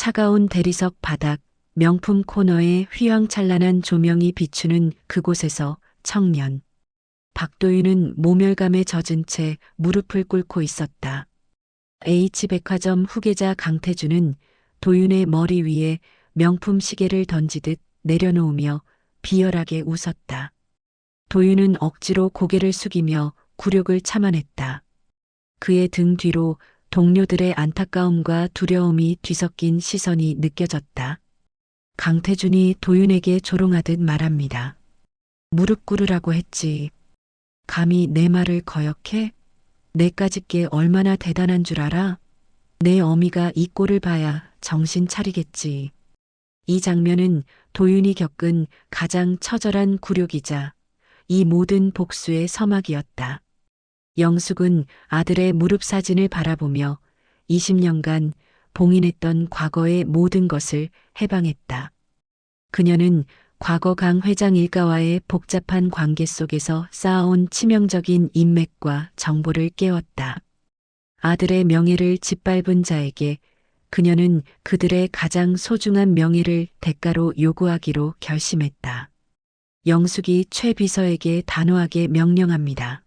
차가운 대리석 바닥, 명품 코너에 휘황찬란한 조명이 비추는 그곳에서 청년 박도윤은 모멸감에 젖은 채 무릎을 꿇고 있었다. H백화점 후계자 강태준은 도윤의 머리 위에 명품 시계를 던지듯 내려놓으며 비열하게 웃었다. 도윤은 억지로 고개를 숙이며 굴욕을 참아냈다. 그의 등 뒤로 동료들의 안타까움과 두려움이 뒤섞인 시선이 느껴졌다. 강태준이 도윤에게 조롱하듯 말합니다. 무릎 꿇으라고 했지. 감히 내 말을 거역해? 내까짓 게 얼마나 대단한 줄 알아? 내 어미가 이 꼴을 봐야 정신 차리겠지. 이 장면은 도윤이 겪은 가장 처절한 굴욕이자 이 모든 복수의 서막이었다. 영숙은 아들의 무릎 사진을 바라보며 20년간 봉인했던 과거의 모든 것을 해방했다. 그녀는 과거 강 회장 일가와의 복잡한 관계 속에서 쌓아온 치명적인 인맥과 정보를 깨웠다. 아들의 명예를 짓밟은 자에게 그녀는 그들의 가장 소중한 명예를 대가로 요구하기로 결심했다. 영숙이 최 비서에게 단호하게 명령합니다.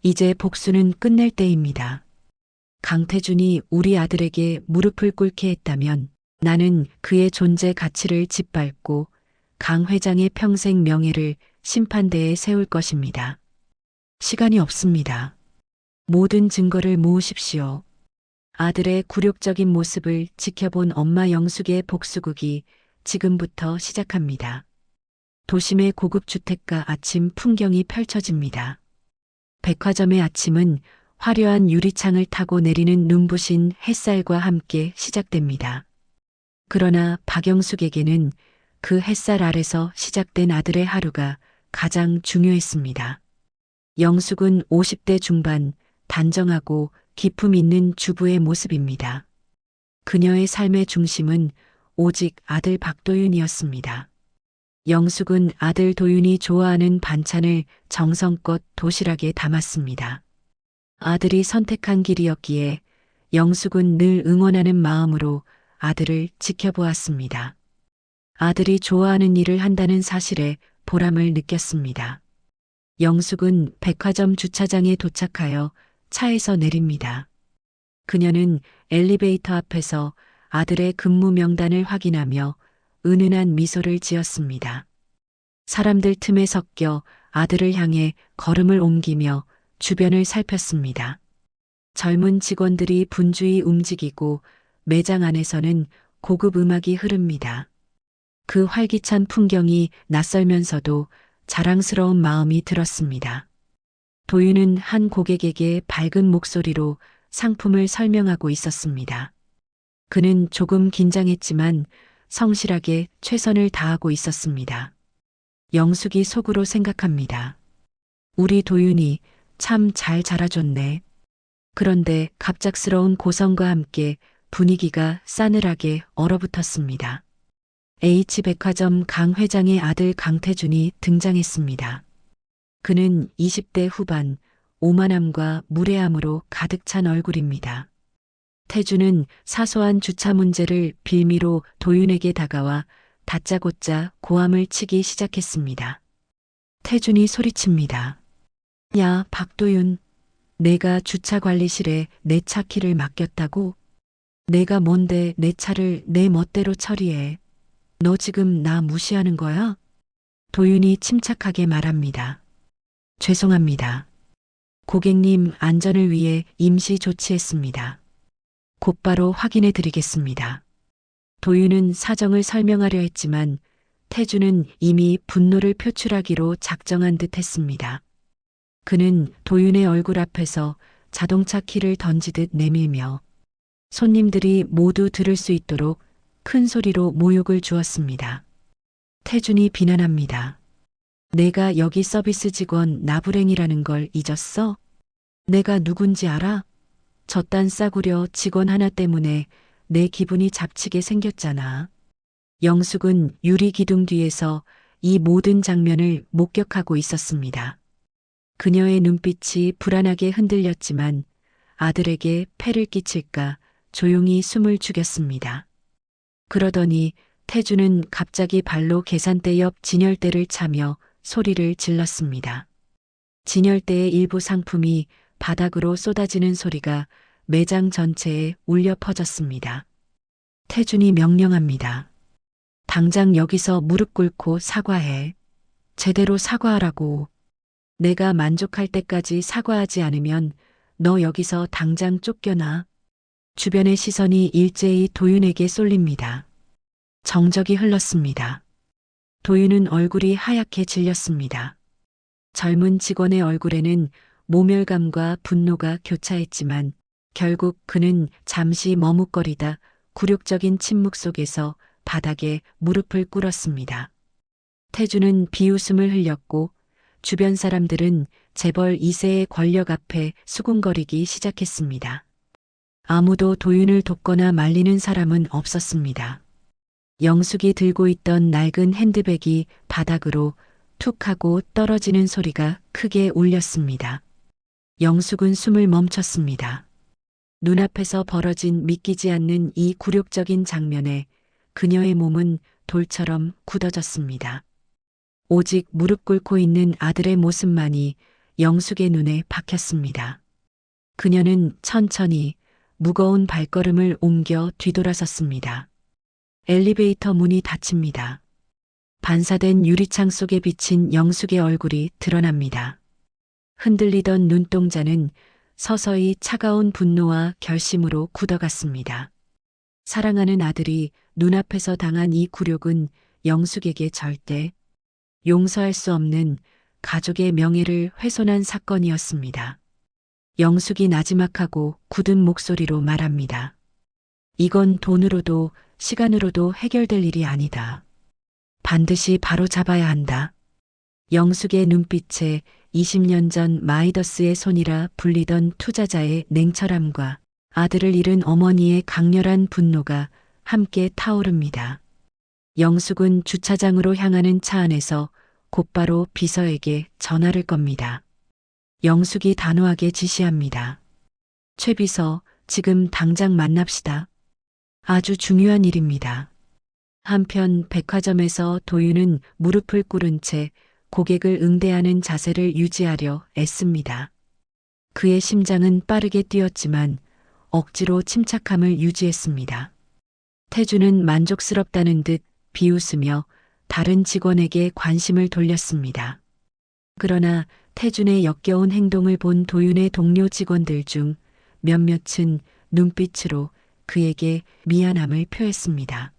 이제 복수는 끝낼 때입니다. 강태준이 우리 아들에게 무릎을 꿇게 했다면 나는 그의 존재 가치를 짓밟고 강 회장의 평생 명예를 심판대에 세울 것입니다. 시간이 없습니다. 모든 증거를 모으십시오. 아들의 굴욕적인 모습을 지켜본 엄마 영숙의 복수극이 지금부터 시작합니다. 도심의 고급 주택가 아침 풍경이 펼쳐집니다. 백화점의 아침은 화려한 유리창을 타고 내리는 눈부신 햇살과 함께 시작됩니다. 그러나 박영숙에게는 그 햇살 아래서 시작된 아들의 하루가 가장 중요했습니다. 영숙은 50대 중반, 단정하고 기품 있는 주부의 모습입니다. 그녀의 삶의 중심은 오직 아들 박도윤이었습니다. 영숙은 아들 도윤이 좋아하는 반찬을 정성껏 도시락에 담았습니다. 아들이 선택한 길이었기에 영숙은 늘 응원하는 마음으로 아들을 지켜보았습니다. 아들이 좋아하는 일을 한다는 사실에 보람을 느꼈습니다. 영숙은 백화점 주차장에 도착하여 차에서 내립니다. 그녀는 엘리베이터 앞에서 아들의 근무 명단을 확인하며 은은한 미소를 지었습니다. 사람들 틈에 섞여 아들을 향해 걸음을 옮기며 주변을 살폈습니다. 젊은 직원들이 분주히 움직이고 매장 안에서는 고급 음악이 흐릅니다. 그 활기찬 풍경이 낯설면서도 자랑스러운 마음이 들었습니다. 도윤은 한 고객에게 밝은 목소리로 상품을 설명하고 있었습니다. 그는 조금 긴장했지만 성실하게 최선을 다하고 있었습니다. 영숙이 속으로 생각합니다. 우리 도윤이 참 잘 자라줬네. 그런데 갑작스러운 고성과 함께 분위기가 싸늘하게 얼어붙었습니다. H백화점 강 회장의 아들 강태준이 등장했습니다. 그는 20대 후반, 오만함과 무례함으로 가득 찬 얼굴입니다. 태준은 사소한 주차 문제를 빌미로 도윤에게 다가와 다짜고짜 고함을 치기 시작했습니다. 태준이 소리칩니다. 야, 박도윤, 내가 주차 관리실에 내 차 키를 맡겼다고? 내가 뭔데 내 차를 내 멋대로 처리해. 너 지금 나 무시하는 거야? 도윤이 침착하게 말합니다. 죄송합니다. 고객님 안전을 위해 임시 조치했습니다. 곧바로 확인해 드리겠습니다. 도윤은 사정을 설명하려 했지만 태준은 이미 분노를 표출하기로 작정한 듯 했습니다. 그는 도윤의 얼굴 앞에서 자동차 키를 던지듯 내밀며 손님들이 모두 들을 수 있도록 큰 소리로 모욕을 주었습니다. 태준이 비난합니다. 내가 여기 서비스 직원 나부랭이라는 걸 잊었어? 내가 누군지 알아? 저딴 싸구려 직원 하나 때문에 내 기분이 잡치게 생겼잖아. 영숙은 유리 기둥 뒤에서 이 모든 장면을 목격하고 있었습니다. 그녀의 눈빛이 불안하게 흔들렸지만 아들에게 폐를 끼칠까 조용히 숨을 죽였습니다. 그러더니 태주는 갑자기 발로 계산대 옆 진열대를 차며 소리를 질렀습니다. 진열대의 일부 상품이 바닥으로 쏟아지는 소리가 매장 전체에 울려 퍼졌습니다. 태준이 명령합니다. 당장 여기서 무릎 꿇고 사과해. 제대로 사과하라고. 내가 만족할 때까지 사과하지 않으면 너 여기서 당장 쫓겨나. 주변의 시선이 일제히 도윤에게 쏠립니다. 정적이 흘렀습니다. 도윤은 얼굴이 하얗게 질렸습니다. 젊은 직원의 얼굴에는 모멸감과 분노가 교차했지만 결국 그는 잠시 머뭇거리다 굴욕적인 침묵 속에서 바닥에 무릎을 꿇었습니다. 태주는 비웃음을 흘렸고 주변 사람들은 재벌 2세의 권력 앞에 수군거리기 시작했습니다. 아무도 도윤을 돕거나 말리는 사람은 없었습니다. 영숙이 들고 있던 낡은 핸드백이 바닥으로 툭 하고 떨어지는 소리가 크게 울렸습니다. 영숙은 숨을 멈췄습니다. 눈앞에서 벌어진 믿기지 않는 이 굴욕적인 장면에 그녀의 몸은 돌처럼 굳어졌습니다. 오직 무릎 꿇고 있는 아들의 모습만이 영숙의 눈에 박혔습니다. 그녀는 천천히 무거운 발걸음을 옮겨 뒤돌아섰습니다. 엘리베이터 문이 닫힙니다. 반사된 유리창 속에 비친 영숙의 얼굴이 드러납니다. 흔들리던 눈동자는 서서히 차가운 분노와 결심으로 굳어갔습니다. 사랑하는 아들이 눈앞에서 당한 이 굴욕은 영숙에게 절대 용서할 수 없는 가족의 명예를 훼손한 사건이었습니다. 영숙이 나지막하고 굳은 목소리로 말합니다. 이건 돈으로도 시간으로도 해결될 일이 아니다. 반드시 바로 잡아야 한다. 영숙의 눈빛에 20년 전 마이더스의 손이라 불리던 투자자의 냉철함과 아들을 잃은 어머니의 강렬한 분노가 함께 타오릅니다. 영숙은 주차장으로 향하는 차 안에서 곧바로 비서에게 전화를 겁니다. 영숙이 단호하게 지시합니다. 최 비서, 지금 당장 만납시다. 아주 중요한 일입니다. 한편 백화점에서 도윤은 무릎을 꿇은 채 고객을 응대하는 자세를 유지하려 애씁니다. 그의 심장은 빠르게 뛰었지만 억지로 침착함을 유지했습니다. 태주는 만족스럽다는 듯 비웃으며 다른 직원에게 관심을 돌렸습니다. 그러나 태준의 역겨운 행동을 본 도윤의 동료 직원들 중 몇몇은 눈빛으로 그에게 미안함을 표했습니다.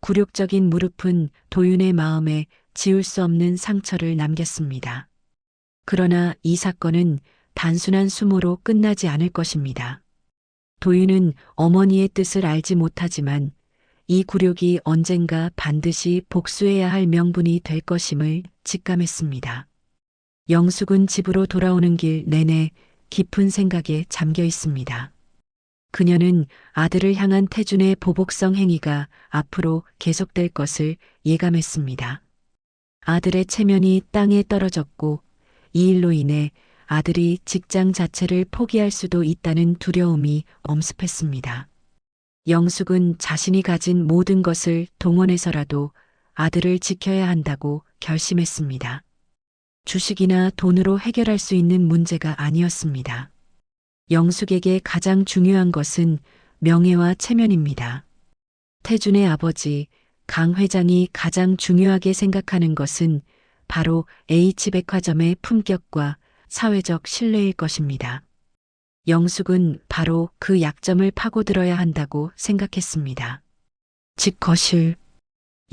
굴욕적인 무릎은 도윤의 마음에 지울 수 없는 상처를 남겼습니다. 그러나 이 사건은 단순한 수모로 끝나지 않을 것입니다. 도윤은 어머니의 뜻을 알지 못하지만 이 굴욕이 언젠가 반드시 복수해야 할 명분이 될 것임을 직감했습니다. 영숙은 집으로 돌아오는 길 내내 깊은 생각에 잠겨 있습니다. 그녀는 아들을 향한 태준의 보복성 행위가 앞으로 계속될 것을 예감했습니다. 아들의 체면이 땅에 떨어졌고 이 일로 인해 아들이 직장 자체를 포기할 수도 있다는 두려움이 엄습했습니다. 영숙은 자신이 가진 모든 것을 동원해서라도 아들을 지켜야 한다고 결심했습니다. 주식이나 돈으로 해결할 수 있는 문제가 아니었습니다. 영숙에게 가장 중요한 것은 명예와 체면입니다. 태준의 아버지 강 회장이 가장 중요하게 생각하는 것은 바로 H백화점의 품격과 사회적 신뢰일 것입니다. 영숙은 바로 그 약점을 파고들어야 한다고 생각했습니다. 집 거실.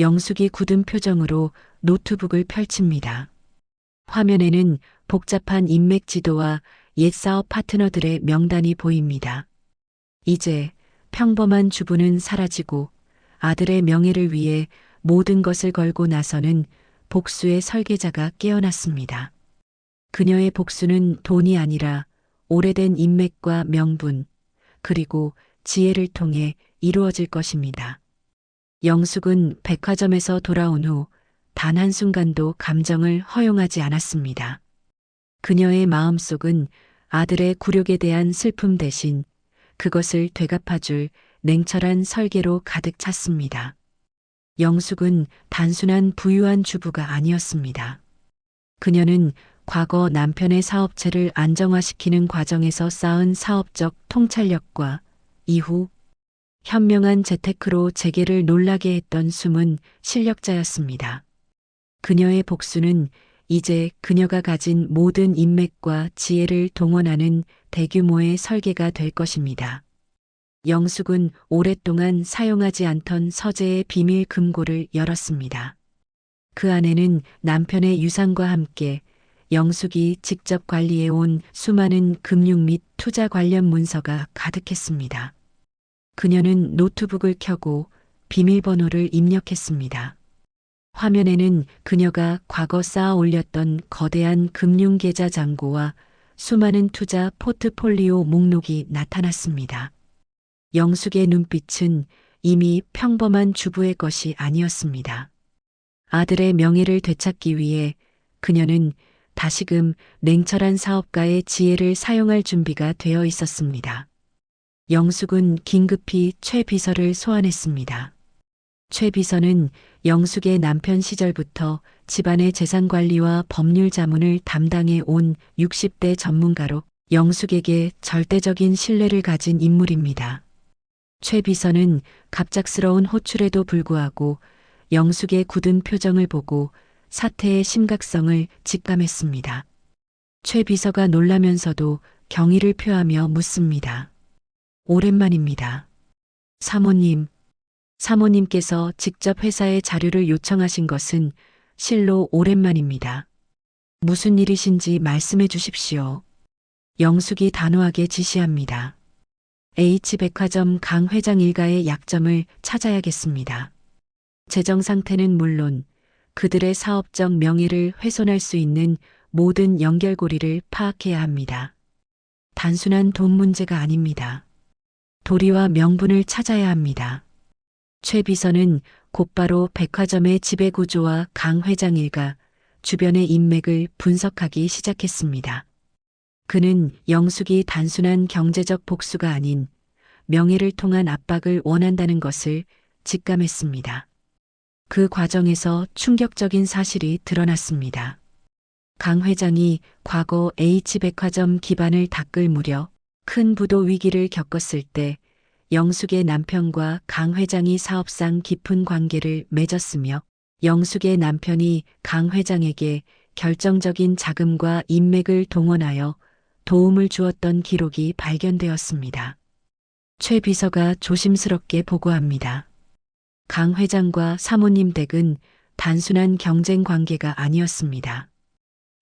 영숙이 굳은 표정으로 노트북을 펼칩니다. 화면에는 복잡한 인맥 지도와 옛 사업 파트너들의 명단이 보입니다. 이제 평범한 주부는 사라지고 아들의 명예를 위해 모든 것을 걸고 나서는 복수의 설계자가 깨어났습니다. 그녀의 복수는 돈이 아니라 오래된 인맥과 명분, 그리고 지혜를 통해 이루어질 것입니다. 영숙은 백화점에서 돌아온 후 단 한순간도 감정을 허용하지 않았습니다. 그녀의 마음속은 아들의 굴욕에 대한 슬픔 대신 그것을 되갚아줄 냉철한 설계로 가득 찼습니다. 영숙은 단순한 부유한 주부가 아니었습니다. 그녀는 과거 남편의 사업체를 안정화시키는 과정에서 쌓은 사업적 통찰력과 이후 현명한 재테크로 재계를 놀라게 했던 숨은 실력자였습니다. 그녀의 복수는 이제 그녀가 가진 모든 인맥과 지혜를 동원하는 대규모의 설계가 될 것입니다. 영숙은 오랫동안 사용하지 않던 서재의 비밀 금고를 열었습니다. 그 안에는 남편의 유산과 함께 영숙이 직접 관리해온 수많은 금융 및 투자 관련 문서가 가득했습니다. 그녀는 노트북을 켜고 비밀번호를 입력했습니다. 화면에는 그녀가 과거 쌓아 올렸던 거대한 금융계좌 잔고와 수많은 투자 포트폴리오 목록이 나타났습니다. 영숙의 눈빛은 이미 평범한 주부의 것이 아니었습니다. 아들의 명예를 되찾기 위해 그녀는 다시금 냉철한 사업가의 지혜를 사용할 준비가 되어 있었습니다. 영숙은 긴급히 최 비서를 소환했습니다. 최 비서는 영숙의 남편 시절부터 집안의 재산 관리와 법률 자문을 담당해 온 60대 전문가로 영숙에게 절대적인 신뢰를 가진 인물입니다. 최 비서는 갑작스러운 호출에도 불구하고 영숙의 굳은 표정을 보고 사태의 심각성을 직감했습니다. 최 비서가 놀라면서도 경의를 표하며 묻습니다. 오랜만입니다. 사모님께서 직접 회사에 자료를 요청하신 것은 실로 오랜만입니다. 무슨 일이신지 말씀해 주십시오. 영숙이 단호하게 지시합니다. H백화점 강 회장 일가의 약점을 찾아야겠습니다. 재정 상태는 물론 그들의 사업적 명예를 훼손할 수 있는 모든 연결고리를 파악해야 합니다. 단순한 돈 문제가 아닙니다. 도리와 명분을 찾아야 합니다. 최 비서는 곧바로 백화점의 지배구조와 강 회장 일가, 주변의 인맥을 분석하기 시작했습니다. 그는 영숙이 단순한 경제적 복수가 아닌 명예를 통한 압박을 원한다는 것을 직감했습니다. 그 과정에서 충격적인 사실이 드러났습니다. 강 회장이 과거 H백화점 기반을 닦을 무렵 큰 부도 위기를 겪었을 때 영숙의 남편과 강 회장이 사업상 깊은 관계를 맺었으며 영숙의 남편이 강 회장에게 결정적인 자금과 인맥을 동원하여 도움을 주었던 기록이 발견되었습니다. 최 비서가 조심스럽게 보고합니다. 강 회장과 사모님 댁은 단순한 경쟁 관계가 아니었습니다.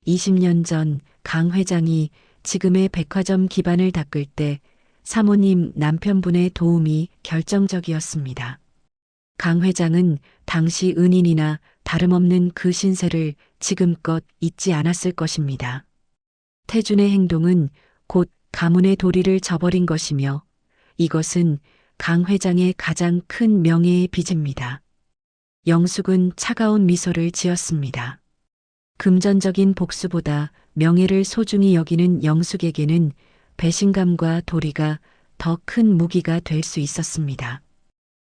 20년 전 강 회장이 지금의 백화점 기반을 닦을 때 사모님 남편분의 도움이 결정적이었습니다. 강 회장은 당시 은인이나 다름없는 그 신세를 지금껏 잊지 않았을 것입니다. 태준의 행동은 곧 가문의 도리를 저버린 것이며 이것은 강 회장의 가장 큰 명예의 빚입니다. 영숙은 차가운 미소를 지었습니다. 금전적인 복수보다 명예를 소중히 여기는 영숙에게는 배신감과 도리가 더 큰 무기가 될 수 있었습니다.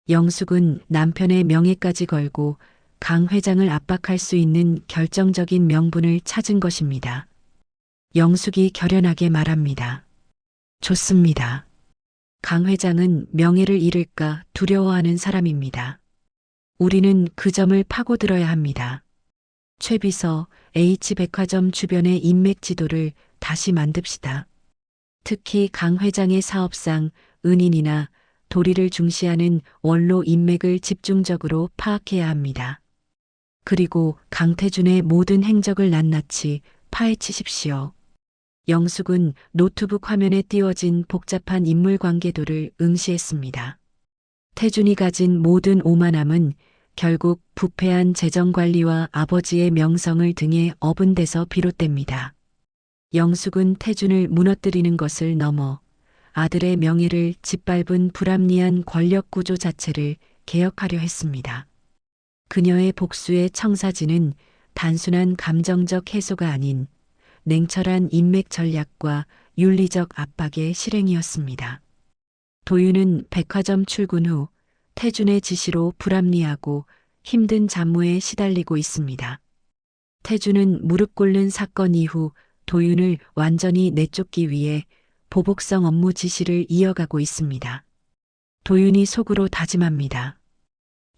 영숙은 남편의 명예까지 걸고 강 회장을 압박할 수 있는 결정적인 명분을 찾은 것입니다. 영숙이 결연하게 말합니다. 좋습니다. 강 회장은 명예를 잃을까 두려워하는 사람입니다. 우리는 그 점을 파고들어야 합니다. 최 비서, H백화점 주변의 인맥 지도를 다시 만듭시다. 특히 강 회장의 사업상 은인이나 도리를 중시하는 원로 인맥을 집중적으로 파악해야 합니다. 그리고 강태준의 모든 행적을 낱낱이 파헤치십시오. 영숙은 노트북 화면에 띄워진 복잡한 인물 관계도를 응시했습니다. 태준이 가진 모든 오만함은 결국 부패한 재정관리와 아버지의 명성을 등에 업은 데서 비롯됩니다. 영숙은 태준을 무너뜨리는 것을 넘어 아들의 명예를 짓밟은 불합리한 권력 구조 자체를 개혁하려 했습니다. 그녀의 복수의 청사진은 단순한 감정적 해소가 아닌 냉철한 인맥 전략과 윤리적 압박의 실행이었습니다. 도윤은 백화점 출근 후 태준의 지시로 불합리하고 힘든 잡무에 시달리고 있습니다. 태준은 무릎 꿇는 사건 이후 도윤을 완전히 내쫓기 위해 보복성 업무 지시를 이어가고 있습니다. 도윤이 속으로 다짐합니다.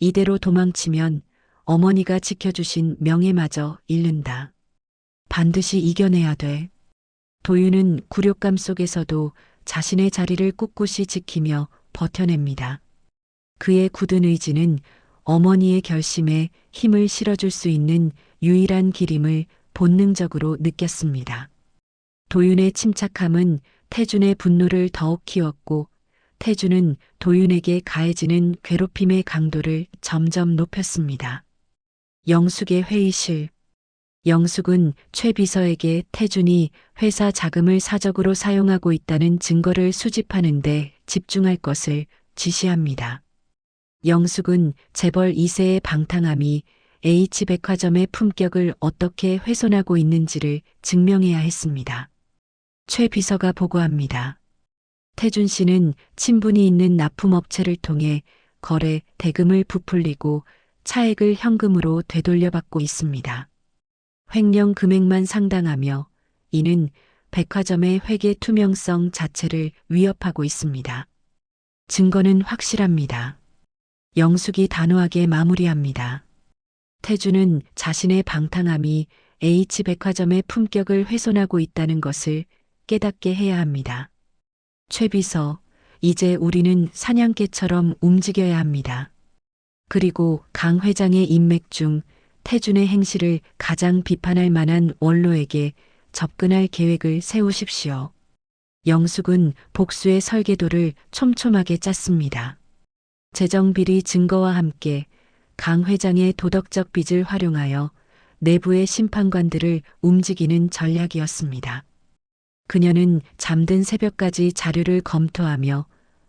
이대로 도망치면 어머니가 지켜주신 명예마저 잃는다. 반드시 이겨내야 돼. 도윤은 굴욕감 속에서도 자신의 자리를 꿋꿋이 지키며 버텨냅니다. 그의 굳은 의지는 어머니의 결심에 힘을 실어줄 수 있는 유일한 길임을 본능적으로 느꼈습니다. 도윤의 침착함은 태준의 분노를 더욱 키웠고 태준은 도윤에게 가해지는 괴롭힘의 강도를 점점 높였습니다. 영숙의 회의실. 영숙은 최 비서에게 태준이 회사 자금을 사적으로 사용하고 있다는 증거를 수집하는 데 집중할 것을 지시합니다. 영숙은 재벌 2세의 방탕함이 H백화점의 품격을 어떻게 훼손하고 있는지를 증명해야 했습니다. 최 비서가 보고합니다. 태준 씨는 친분이 있는 납품업체를 통해 거래 대금을 부풀리고 차액을 현금으로 되돌려받고 있습니다. 횡령 금액만 상당하며 이는 백화점의 회계 투명성 자체를 위협하고 있습니다. 증거는 확실합니다. 영숙이 단호하게 마무리합니다. 태준은 자신의 방탕함이 H백화점의 품격을 훼손하고 있다는 것을 깨닫게 해야 합니다. 최 비서, 이제 우리는 사냥개처럼 움직여야 합니다. 그리고 강 회장의 인맥 중 태준의 행실을 가장 비판할 만한 원로에게 접근할 계획을 세우십시오. 영숙은 복수의 설계도를 촘촘하게 짰습니다. 재정비리 증거와 함께 강 회장의 도덕적 빚을 활용하여 내부의 심판관들을 움직이는 전략이었습니다. 그녀는 잠든 새벽까지 자료를 검토하며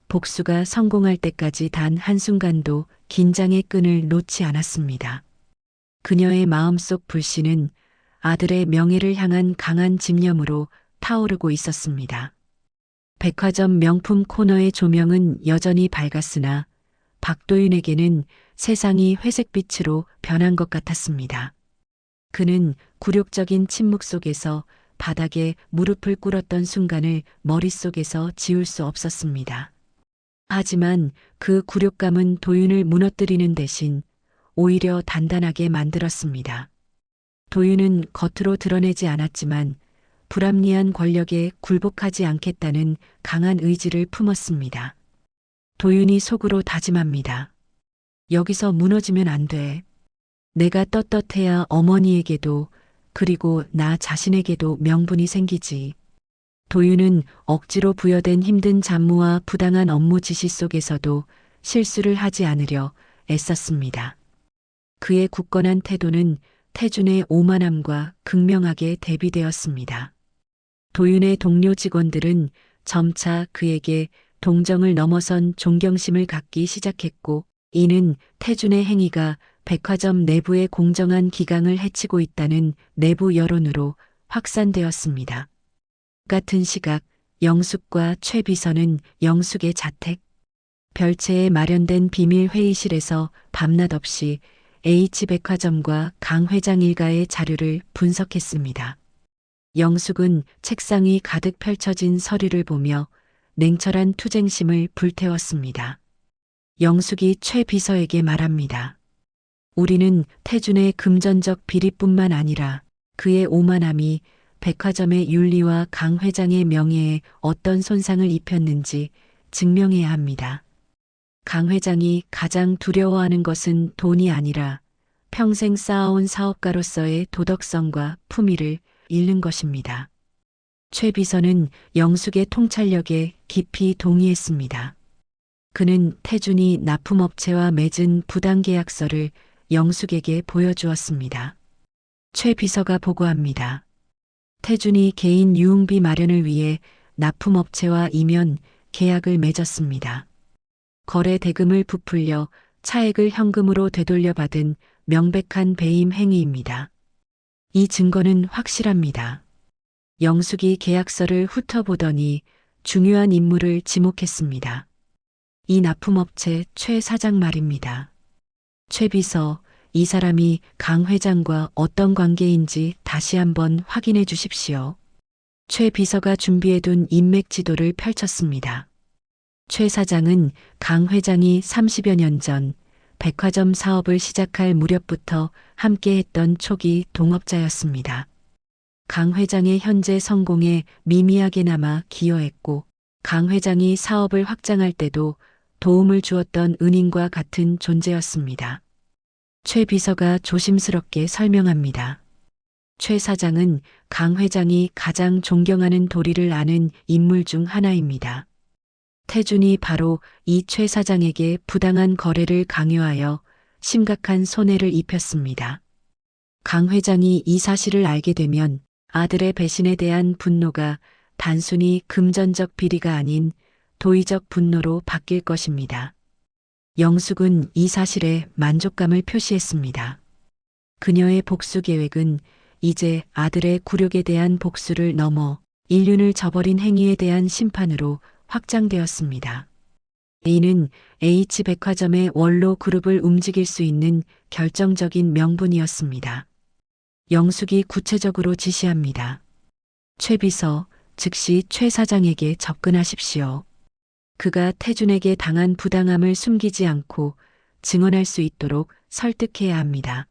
복수가 성공할 때까지 단 한순간도 긴장의 끈을 놓지 않았습니다. 그녀의 마음속 불씨는 아들의 명예를 향한 강한 집념으로 타오르고 있었습니다. 백화점 명품 코너의 조명은 여전히 밝았으나 박도윤에게는 세상이 회색빛으로 변한 것 같았습니다. 그는 굴욕적인 침묵 속에서 바닥에 무릎을 꿇었던 순간을 머릿속에서 지울 수 없었습니다. 하지만 그 굴욕감은 도윤을 무너뜨리는 대신 오히려 단단하게 만들었습니다. 도윤은 겉으로 드러내지 않았지만 불합리한 권력에 굴복하지 않겠다는 강한 의지를 품었습니다. 도윤이 속으로 다짐합니다. 여기서 무너지면 안 돼. 내가 떳떳해야 어머니에게도 그리고 나 자신에게도 명분이 생기지. 도윤은 억지로 부여된 힘든 잡무와 부당한 업무 지시 속에서도 실수를 하지 않으려 애썼습니다. 그의 굳건한 태도는 태준의 오만함과 극명하게 대비되었습니다. 도윤의 동료 직원들은 점차 그에게 동정을 넘어선 존경심을 갖기 시작했고 이는 태준의 행위가 백화점 내부의 공정한 기강을 해치고 있다는 내부 여론으로 확산되었습니다. 같은 시각 영숙과 최 비서는 영숙의 자택, 별채에 마련된 비밀 회의실에서 밤낮 없이 H백화점과 강 회장 일가의 자료를 분석했습니다. 영숙은 책상 위 가득 펼쳐진 서류를 보며 냉철한 투쟁심을 불태웠습니다. 영숙이 최 비서에게 말합니다. 우리는 태준의 금전적 비리뿐만 아니라 그의 오만함이 백화점의 윤리와 강 회장의 명예에 어떤 손상을 입혔는지 증명해야 합니다. 강 회장이 가장 두려워하는 것은 돈이 아니라 평생 쌓아온 사업가로서의 도덕성과 품위를 잃는 것입니다. 최 비서는 영숙의 통찰력에 깊이 동의했습니다. 그는 태준이 납품업체와 맺은 부당계약서를 영숙에게 보여주었습니다. 최 비서가 보고합니다. 태준이 개인 유흥비 마련을 위해 납품업체와 이면 계약을 맺었습니다. 거래 대금을 부풀려 차액을 현금으로 되돌려받은 명백한 배임 행위입니다. 이 증거는 확실합니다. 영숙이 계약서를 훑어보더니 중요한 인물을 지목했습니다. 이 납품업체 최 사장 말입니다. 최 비서, 이 사람이 강 회장과 어떤 관계인지 다시 한번 확인해 주십시오. 최 비서가 준비해둔 인맥 지도를 펼쳤습니다. 최 사장은 강 회장이 30여 년 전 백화점 사업을 시작할 무렵부터 함께했던 초기 동업자였습니다. 강 회장의 현재 성공에 미미하게나마 기여했고 강 회장이 사업을 확장할 때도 도움을 주었던 은인과 같은 존재였습니다. 최 비서가 조심스럽게 설명합니다. 최 사장은 강 회장이 가장 존경하는 도리를 아는 인물 중 하나입니다. 태준이 바로 이 최 사장에게 부당한 거래를 강요하여 심각한 손해를 입혔습니다. 강 회장이 이 사실을 알게 되면 아들의 배신에 대한 분노가 단순히 금전적 비리가 아닌 도의적 분노로 바뀔 것입니다. 영숙은 이 사실에 만족감을 표시했습니다. 그녀의 복수 계획은 이제 아들의 굴욕에 대한 복수를 넘어 인륜을 저버린 행위에 대한 심판으로 확장되었습니다. 이는 H백화점의 원로 그룹을 움직일 수 있는 결정적인 명분이었습니다. 영숙이 구체적으로 지시합니다. 최 비서, 즉시 최 사장에게 접근하십시오. 그가 태준에게 당한 부당함을 숨기지 않고 증언할 수 있도록 설득해야 합니다.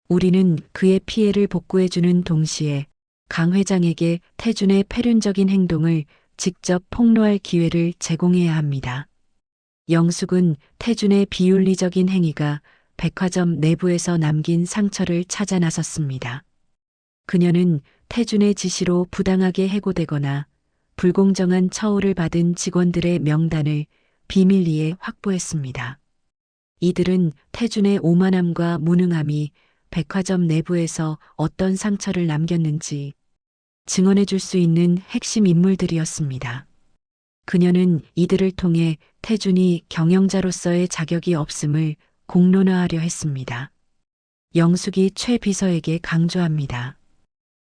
우리는 그의 피해를 복구해주는 동시에 강 회장에게 태준의 패륜적인 행동을 직접 폭로할 기회를 제공해야 합니다. 영숙은 태준의 비윤리적인 행위가 백화점 내부에서 남긴 상처를 찾아 나섰습니다. 그녀는 태준의 지시로 부당하게 해고되거나 불공정한 처우를 받은 직원들의 명단을 비밀리에 확보했습니다. 이들은 태준의 오만함과 무능함이 백화점 내부에서 어떤 상처를 남겼는지 증언해 줄 수 있는 핵심 인물들이었습니다. 그녀는 이들을 통해 태준이 경영자로서의 자격이 없음을 공론화하려 했습니다. 영숙이 최 비서에게 강조합니다.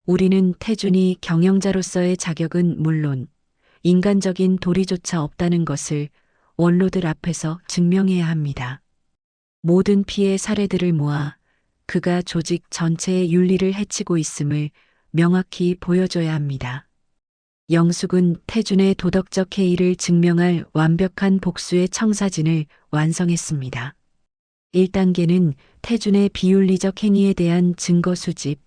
우리는 태준이 경영자로서의 자격은 물론 인간적인 도리조차 없다는 것을 원로들 앞에서 증명해야 합니다. 모든 피해 사례들을 모아 그가 조직 전체의 윤리를 해치고 있음을 명확히 보여줘야 합니다. 영숙은 태준의 도덕적 해이를 증명할 완벽한 복수의 청사진을 완성했습니다. 1단계는 태준의 비윤리적 행위에 대한 증거 수집,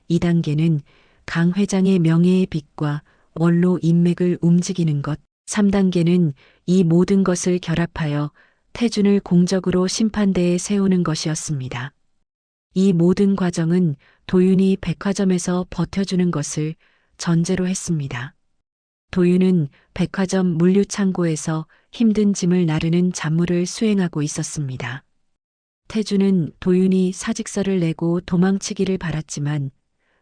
2단계는 강 회장의 명예의 빛과 원로 인맥을 움직이는 것, 3단계는 이 모든 것을 결합하여 태준을 공적으로 심판대에 세우는 것이었습니다. 이 모든 과정은 도윤이 백화점에서 버텨주는 것을 전제로 했습니다. 도윤은 백화점 물류창고에서 힘든 짐을 나르는 잡무를 수행하고 있었습니다. 태준은 도윤이 사직서를 내고 도망치기를 바랐지만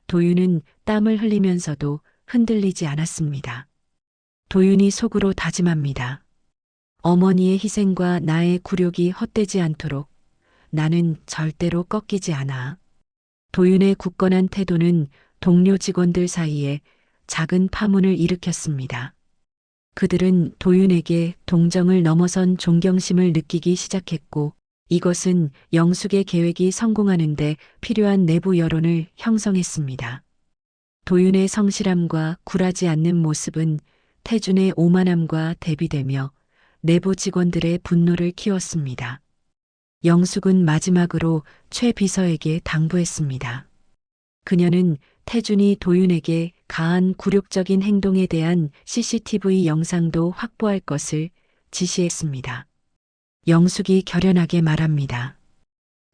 도윤은 땀을 흘리면서도 흔들리지 않았습니다. 도윤이 속으로 다짐합니다. 어머니의 희생과 나의 굴욕이 헛되지 않도록 나는 절대로 꺾이지 않아. 도윤의 굳건한 태도는 동료 직원들 사이에 작은 파문을 일으켰습니다. 그들은 도윤에게 동정을 넘어선 존경심을 느끼기 시작했고 이것은 영숙의 계획이 성공하는데 필요한 내부 여론을 형성했습니다. 도윤의 성실함과 굴하지 않는 모습은 태준의 오만함과 대비되며 내부 직원들의 분노를 키웠습니다. 영숙은 마지막으로 최 비서에게 당부했습니다. 그녀는 태준이 도윤에게 가한 굴욕적인 행동에 대한 CCTV 영상도 확보할 것을 지시했습니다. 영숙이 결연하게 말합니다.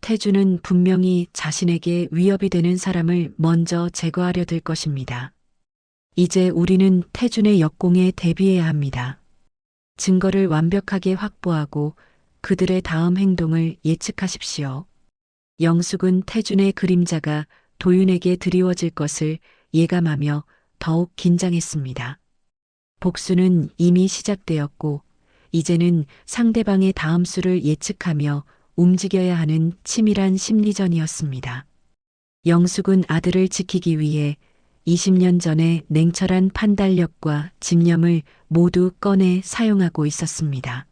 태준은 분명히 자신에게 위협이 되는 사람을 먼저 제거하려 들 것입니다. 이제 우리는 태준의 역공에 대비해야 합니다. 증거를 완벽하게 확보하고 그들의 다음 행동을 예측하십시오. 영숙은 태준의 그림자가 도윤에게 드리워질 것을 예감하며 더욱 긴장했습니다. 복수는 이미 시작되었고 이제는 상대방의 다음 수를 예측하며 움직여야 하는 치밀한 심리전이었습니다. 영숙은 아들을 지키기 위해 20년 전의 냉철한 판단력과 집념을 모두 꺼내 사용하고 있었습니다.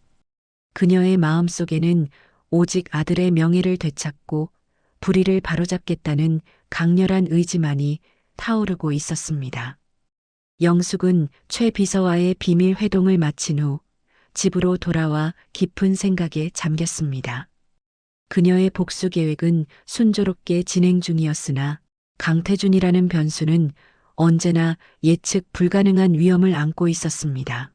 그녀의 마음속에는 오직 아들의 명예를 되찾고 불의를 바로잡겠다는 강렬한 의지만이 타오르고 있었습니다. 영숙은 최 비서와의 비밀 회동을 마친 후 집으로 돌아와 깊은 생각에 잠겼습니다. 그녀의 복수 계획은 순조롭게 진행 중이었으나 강태준이라는 변수는 언제나 예측 불가능한 위험을 안고 있었습니다.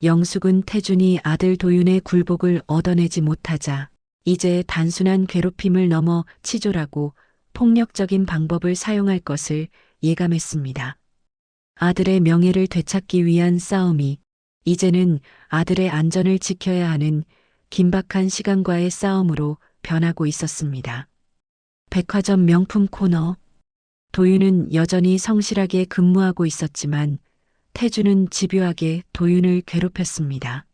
영숙은 태준이 아들 도윤의 굴복을 얻어내지 못하자 이제 단순한 괴롭힘을 넘어 치졸하고 폭력적인 방법을 사용할 것을 예감했습니다. 아들의 명예를 되찾기 위한 싸움이 이제는 아들의 안전을 지켜야 하는 긴박한 시간과의 싸움으로 변하고 있었습니다. 백화점 명품 코너. 도윤은 여전히 성실하게 근무하고 있었지만 태준은 집요하게 도윤을 괴롭혔습니다.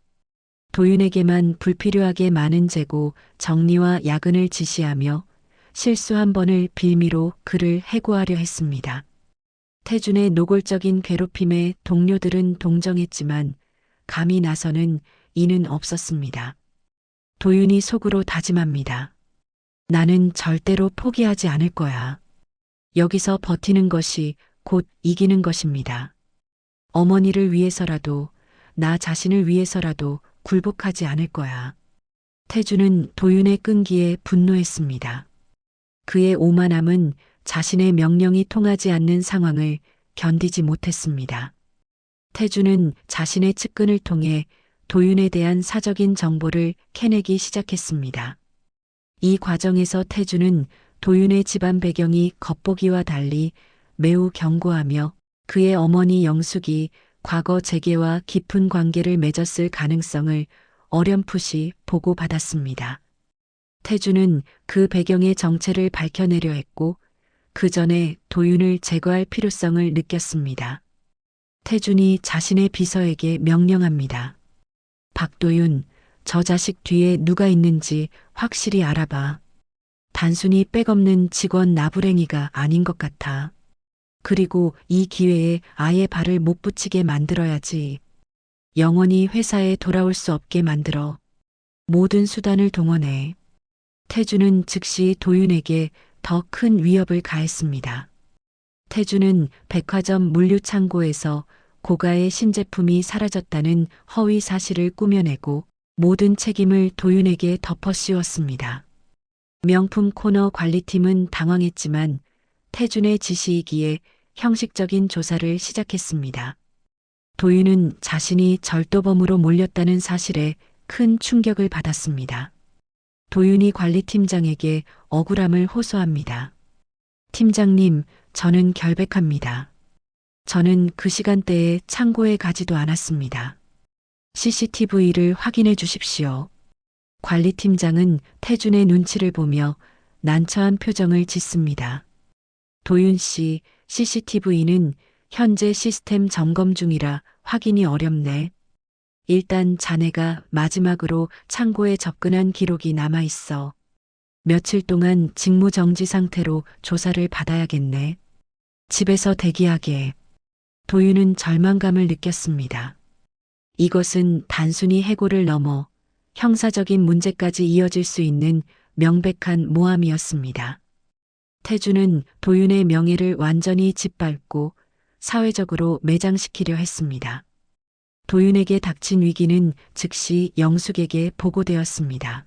도윤에게만 불필요하게 많은 재고, 정리와 야근을 지시하며 실수 한 번을 빌미로 그를 해고하려 했습니다. 태준의 노골적인 괴롭힘에 동료들은 동정했지만 감히 나서는 이는 없었습니다. 도윤이 속으로 다짐합니다. 나는 절대로 포기하지 않을 거야. 여기서 버티는 것이 곧 이기는 것입니다. 어머니를 위해서라도, 나 자신을 위해서라도 굴복하지 않을 거야. 태준은 도윤의 끈기에 분노했습니다. 그의 오만함은 자신의 명령이 통하지 않는 상황을 견디지 못했습니다. 태준은 자신의 측근을 통해 도윤에 대한 사적인 정보를 캐내기 시작했습니다. 이 과정에서 태준은 도윤의 집안 배경이 겉보기와 달리 매우 견고하며 그의 어머니 영숙이 과거 재계와 깊은 관계를 맺었을 가능성을 어렴풋이 보고받았습니다. 태준은 그 배경의 정체를 밝혀내려 했고 그 전에 도윤을 제거할 필요성을 느꼈습니다. 태준이 자신의 비서에게 명령합니다. 박도윤, 저 자식 뒤에 누가 있는지 확실히 알아봐. 단순히 백없는 직원 나부랭이가 아닌 것 같아. 그리고 이 기회에 아예 발을 못 붙이게 만들어야지. 영원히 회사에 돌아올 수 없게 만들어. 모든 수단을 동원해. 태준은 즉시 도윤에게 더 큰 위협을 가했습니다. 태준은 백화점 물류창고에서 고가의 신제품이 사라졌다는 허위 사실을 꾸며내고 모든 책임을 도윤에게 덮어씌웠습니다. 명품 코너 관리팀은 당황했지만 태준의 지시이기에 형식적인 조사를 시작했습니다. 도윤은 자신이 절도범으로 몰렸다는 사실에 큰 충격을 받았습니다. 도윤이 관리팀장에게 억울함을 호소합니다. 팀장님, 저는 결백합니다. 저는 그 시간대에 창고에 가지도 않았습니다. CCTV를 확인해 주십시오. 관리팀장은 태준의 눈치를 보며 난처한 표정을 짓습니다. 도윤 씨, CCTV는 현재 시스템 점검 중이라 확인이 어렵네. 일단 자네가 마지막으로 창고에 접근한 기록이 남아 있어. 며칠 동안 직무 정지 상태로 조사를 받아야겠네. 집에서 대기하게. 도윤은 절망감을 느꼈습니다. 이것은 단순히 해고를 넘어 형사적인 문제까지 이어질 수 있는 명백한 모함이었습니다. 태준은 도윤의 명예를 완전히 짓밟고 사회적으로 매장시키려 했습니다. 도윤에게 닥친 위기는 즉시 영숙에게 보고되었습니다.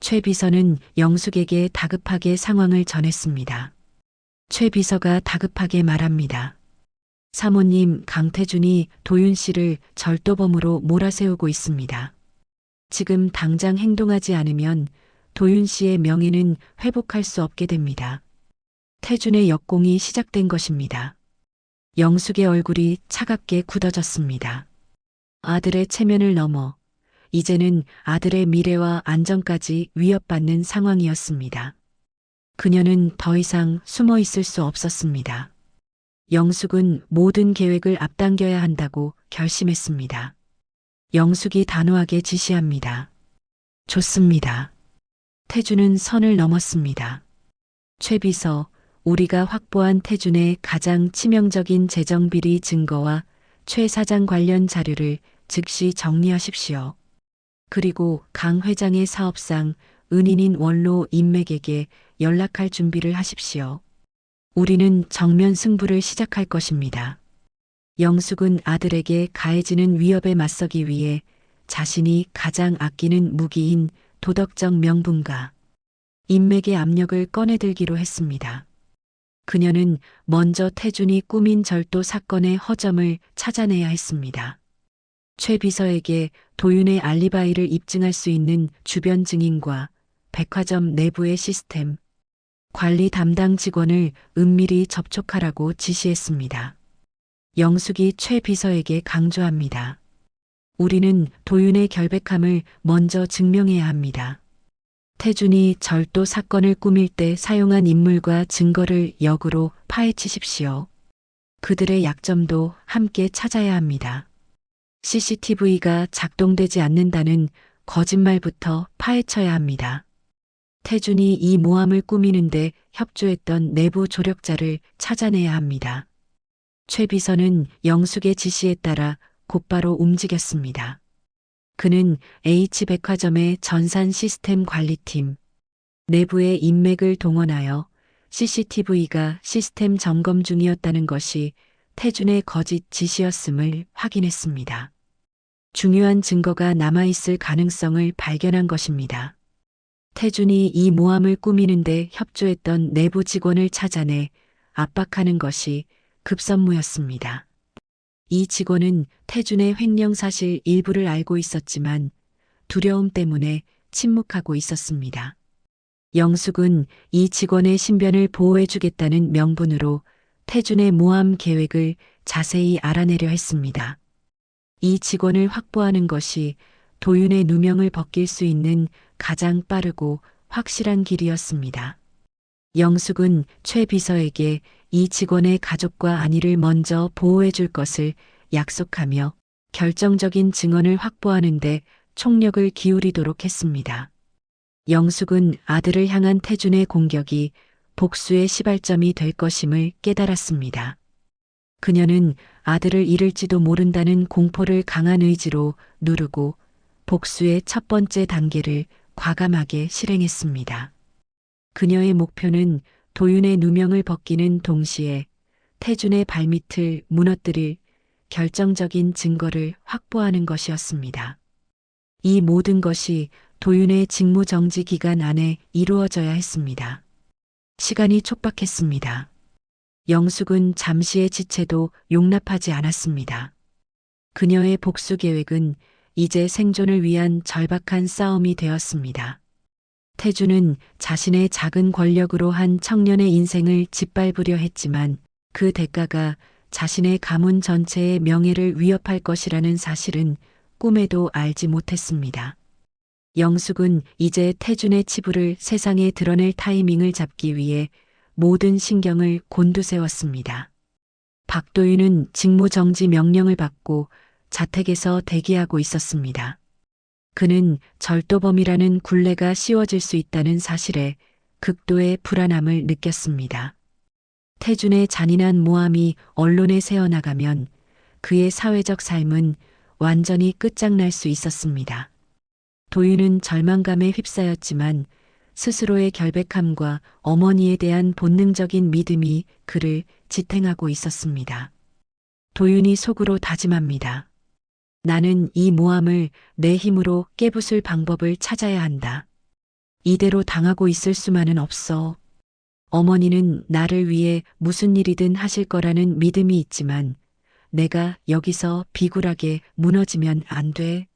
최 비서는 영숙에게 다급하게 상황을 전했습니다. 최 비서가 다급하게 말합니다. 사모님, 강태준이 도윤 씨를 절도범으로 몰아세우고 있습니다. 지금 당장 행동하지 않으면 도윤 씨의 명예는 회복할 수 없게 됩니다. 태준의 역공이 시작된 것입니다. 영숙의 얼굴이 차갑게 굳어졌습니다. 아들의 체면을 넘어 이제는 아들의 미래와 안전까지 위협받는 상황이었습니다. 그녀는 더 이상 숨어 있을 수 없었습니다. 영숙은 모든 계획을 앞당겨야 한다고 결심했습니다. 영숙이 단호하게 지시합니다. 좋습니다. 태준은 선을 넘었습니다. 최 비서, 우리가 확보한 태준의 가장 치명적인 재정비리 증거와 최 사장 관련 자료를 즉시 정리하십시오. 그리고 강 회장의 사업상 은인인 원로 인맥에게 연락할 준비를 하십시오. 우리는 정면 승부를 시작할 것입니다. 영숙은 아들에게 가해지는 위협에 맞서기 위해 자신이 가장 아끼는 무기인 도덕적 명분과 인맥의 압력을 꺼내들기로 했습니다. 그녀는 먼저 태준이 꾸민 절도 사건의 허점을 찾아내야 했습니다. 최 비서에게 도윤의 알리바이를 입증할 수 있는 주변 증인과 백화점 내부의 시스템, 관리 담당 직원을 은밀히 접촉하라고 지시했습니다. 영숙이 최 비서에게 강조합니다. 우리는 도윤의 결백함을 먼저 증명해야 합니다. 태준이 절도 사건을 꾸밀 때 사용한 인물과 증거를 역으로 파헤치십시오. 그들의 약점도 함께 찾아야 합니다. CCTV가 작동되지 않는다는 거짓말부터 파헤쳐야 합니다. 태준이 이 모함을 꾸미는데 협조했던 내부 조력자를 찾아내야 합니다. 최 비서는 영숙의 지시에 따라 곧바로 움직였습니다. 그는 H백화점의 전산 시스템 관리팀, 내부의 인맥을 동원하여 CCTV가 시스템 점검 중이었다는 것이 태준의 거짓 지시였음을 확인했습니다. 중요한 증거가 남아있을 가능성을 발견한 것입니다. 태준이 이 모함을 꾸미는데 협조했던 내부 직원을 찾아내 압박하는 것이 급선무였습니다. 이 직원은 태준의 횡령 사실 일부를 알고 있었지만 두려움 때문에 침묵하고 있었습니다. 영숙은 이 직원의 신변을 보호해주겠다는 명분으로 태준의 모함 계획을 자세히 알아내려 했습니다. 이 직원을 확보하는 것이 도윤의 누명을 벗길 수 있는 가장 빠르고 확실한 길이었습니다. 영숙은 최 비서에게 이 직원의 가족과 안위를 먼저 보호해 줄 것을 약속하며 결정적인 증언을 확보하는 데 총력을 기울이도록 했습니다. 영숙은 아들을 향한 태준의 공격이 복수의 시발점이 될 것임을 깨달았습니다. 그녀는 아들을 잃을지도 모른다는 공포를 강한 의지로 누르고 복수의 첫 번째 단계를 과감하게 실행했습니다. 그녀의 목표는 도윤의 누명을 벗기는 동시에 태준의 발밑을 무너뜨릴 결정적인 증거를 확보하는 것이었습니다. 이 모든 것이 도윤의 직무정지 기간 안에 이루어져야 했습니다. 시간이 촉박했습니다. 영숙은 잠시의 지체도 용납하지 않았습니다. 그녀의 복수 계획은 이제 생존을 위한 절박한 싸움이 되었습니다. 태준은 자신의 작은 권력으로 한 청년의 인생을 짓밟으려 했지만 그 대가가 자신의 가문 전체의 명예를 위협할 것이라는 사실은 꿈에도 알지 못했습니다. 영숙은 이제 태준의 치부를 세상에 드러낼 타이밍을 잡기 위해 모든 신경을 곤두세웠습니다. 박도윤은 직무정지 명령을 받고 자택에서 대기하고 있었습니다. 그는 절도범이라는 굴레가 씌워질 수 있다는 사실에 극도의 불안함을 느꼈습니다. 태준의 잔인한 모함이 언론에 새어나가면 그의 사회적 삶은 완전히 끝장날 수 있었습니다. 도윤은 절망감에 휩싸였지만 스스로의 결백함과 어머니에 대한 본능적인 믿음이 그를 지탱하고 있었습니다. 도윤이 속으로 다짐합니다. 나는 이 모함을 내 힘으로 깨부술 방법을 찾아야 한다. 이대로 당하고 있을 수만은 없어. 어머니는 나를 위해 무슨 일이든 하실 거라는 믿음이 있지만 내가 여기서 비굴하게 무너지면 안 돼.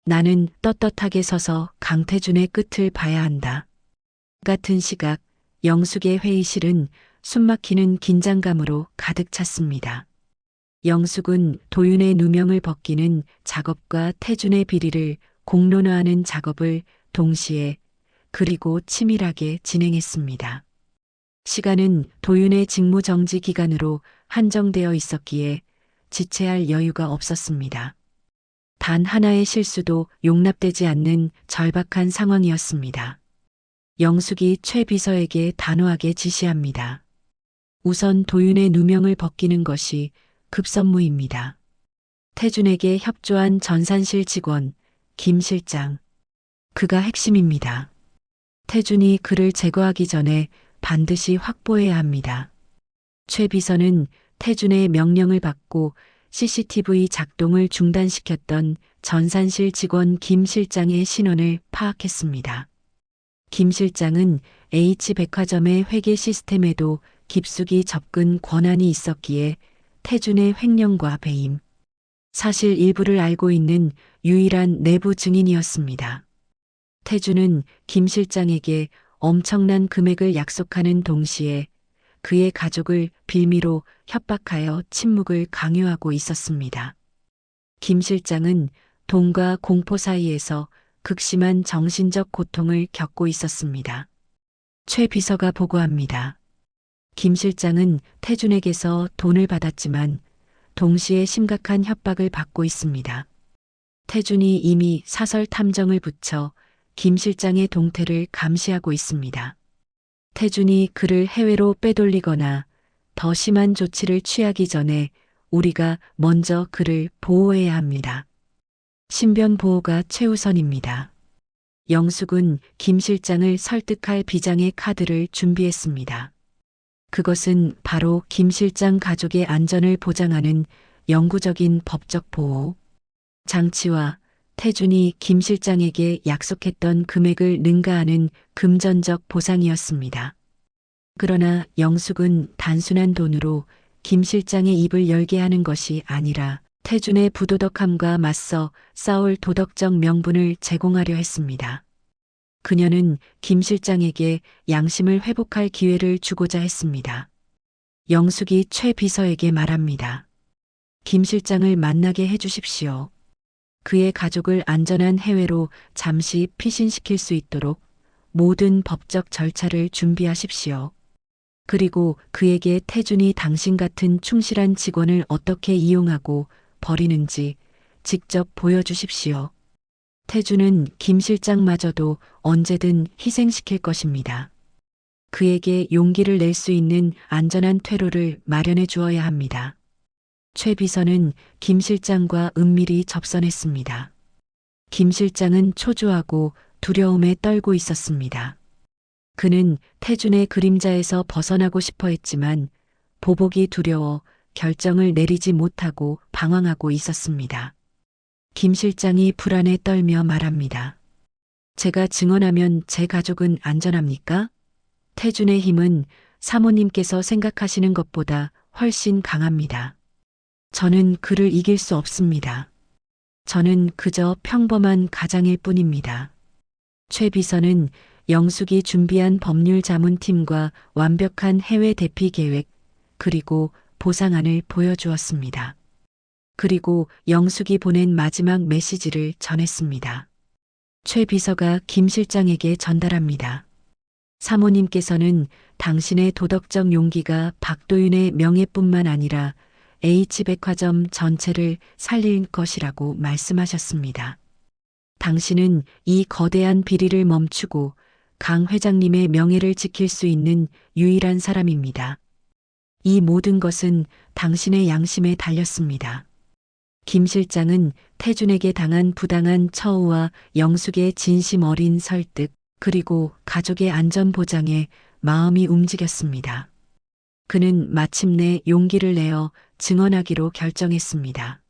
나는 떳떳하게 서서 강태준의 끝을 봐야 한다. 같은 시각 영숙의 회의실은 숨막히는 긴장감으로 가득 찼습니다. 영숙은 도윤의 누명을 벗기는 작업과 태준의 비리를 공론화하는 작업을 동시에 그리고 치밀하게 진행했습니다. 시간은 도윤의 직무정지 기간으로 한정되어 있었기에 지체할 여유가 없었습니다. 단 하나의 실수도 용납되지 않는 절박한 상황이었습니다. 영숙이 최 비서에게 단호하게 지시합니다. 우선 도윤의 누명을 벗기는 것이 급선무입니다. 태준에게 협조한 전산실 직원, 김 실장. 그가 핵심입니다. 태준이 그를 제거하기 전에 반드시 확보해야 합니다. 최 비서는 태준의 명령을 받고 CCTV 작동을 중단시켰던 전산실 직원 김 실장의 신원을 파악했습니다. 김 실장은 H백화점의 회계 시스템에도 깊숙이 접근 권한이 있었기에 태준의 횡령과 배임, 사실 일부를 알고 있는 유일한 내부 증인이었습니다. 태준은 김 실장에게 엄청난 금액을 약속하는 동시에 그의 가족을 빌미로 협박하여 침묵을 강요하고 있었습니다. 김 실장은 돈과 공포 사이에서 극심한 정신적 고통을 겪고 있었습니다. 최 비서가 보고합니다. 김 실장은 태준에게서 돈을 받았지만 동시에 심각한 협박을 받고 있습니다. 태준이 이미 사설 탐정을 붙여 김 실장의 동태를 감시하고 있습니다. 태준이 그를 해외로 빼돌리거나 더 심한 조치를 취하기 전에 우리가 먼저 그를 보호해야 합니다. 신변 보호가 최우선입니다. 영숙은 김 실장을 설득할 비장의 카드를 준비했습니다. 그것은 바로 김 실장 가족의 안전을 보장하는 영구적인 법적 보호 장치와 태준이 김 실장에게 약속했던 금액을 능가하는 금전적 보상이었습니다. 그러나 영숙은 단순한 돈으로 김 실장의 입을 열게 하는 것이 아니라 태준의 부도덕함과 맞서 싸울 도덕적 명분을 제공하려 했습니다. 그녀는 김 실장에게 양심을 회복할 기회를 주고자 했습니다. 영숙이 최 비서에게 말합니다. 김 실장을 만나게 해주십시오. 그의 가족을 안전한 해외로 잠시 피신시킬 수 있도록 모든 법적 절차를 준비하십시오. 그리고 그에게 태준이 당신 같은 충실한 직원을 어떻게 이용하고 버리는지 직접 보여주십시오. 태준은 김 실장마저도 언제든 희생시킬 것입니다. 그에게 용기를 낼 수 있는 안전한 퇴로를 마련해 주어야 합니다. 최 비서는 김 실장과 은밀히 접선했습니다. 김 실장은 초조하고 두려움에 떨고 있었습니다. 그는 태준의 그림자에서 벗어나고 싶어 했지만 보복이 두려워 결정을 내리지 못하고 방황하고 있었습니다. 김 실장이 불안에 떨며 말합니다. 제가 증언하면 제 가족은 안전합니까? 태준의 힘은 사모님께서 생각하시는 것보다 훨씬 강합니다. 저는 그를 이길 수 없습니다. 저는 그저 평범한 가장일 뿐입니다. 최 비서는 영숙이 준비한 법률 자문팀과 완벽한 해외 대피 계획 그리고 보상안을 보여주었습니다. 그리고 영숙이 보낸 마지막 메시지를 전했습니다. 최 비서가 김 실장에게 전달합니다. 사모님께서는 당신의 도덕적 용기가 박도윤의 명예뿐만 아니라 H백화점 전체를 살릴 것이라고 말씀하셨습니다. 당신은 이 거대한 비리를 멈추고 강 회장님의 명예를 지킬 수 있는 유일한 사람입니다. 이 모든 것은 당신의 양심에 달렸습니다. 김 실장은 태준에게 당한 부당한 처우와 영숙의 진심 어린 설득, 그리고 가족의 안전 보장에 마음이 움직였습니다. 그는 마침내 용기를 내어 증언하기로 결정했습니다.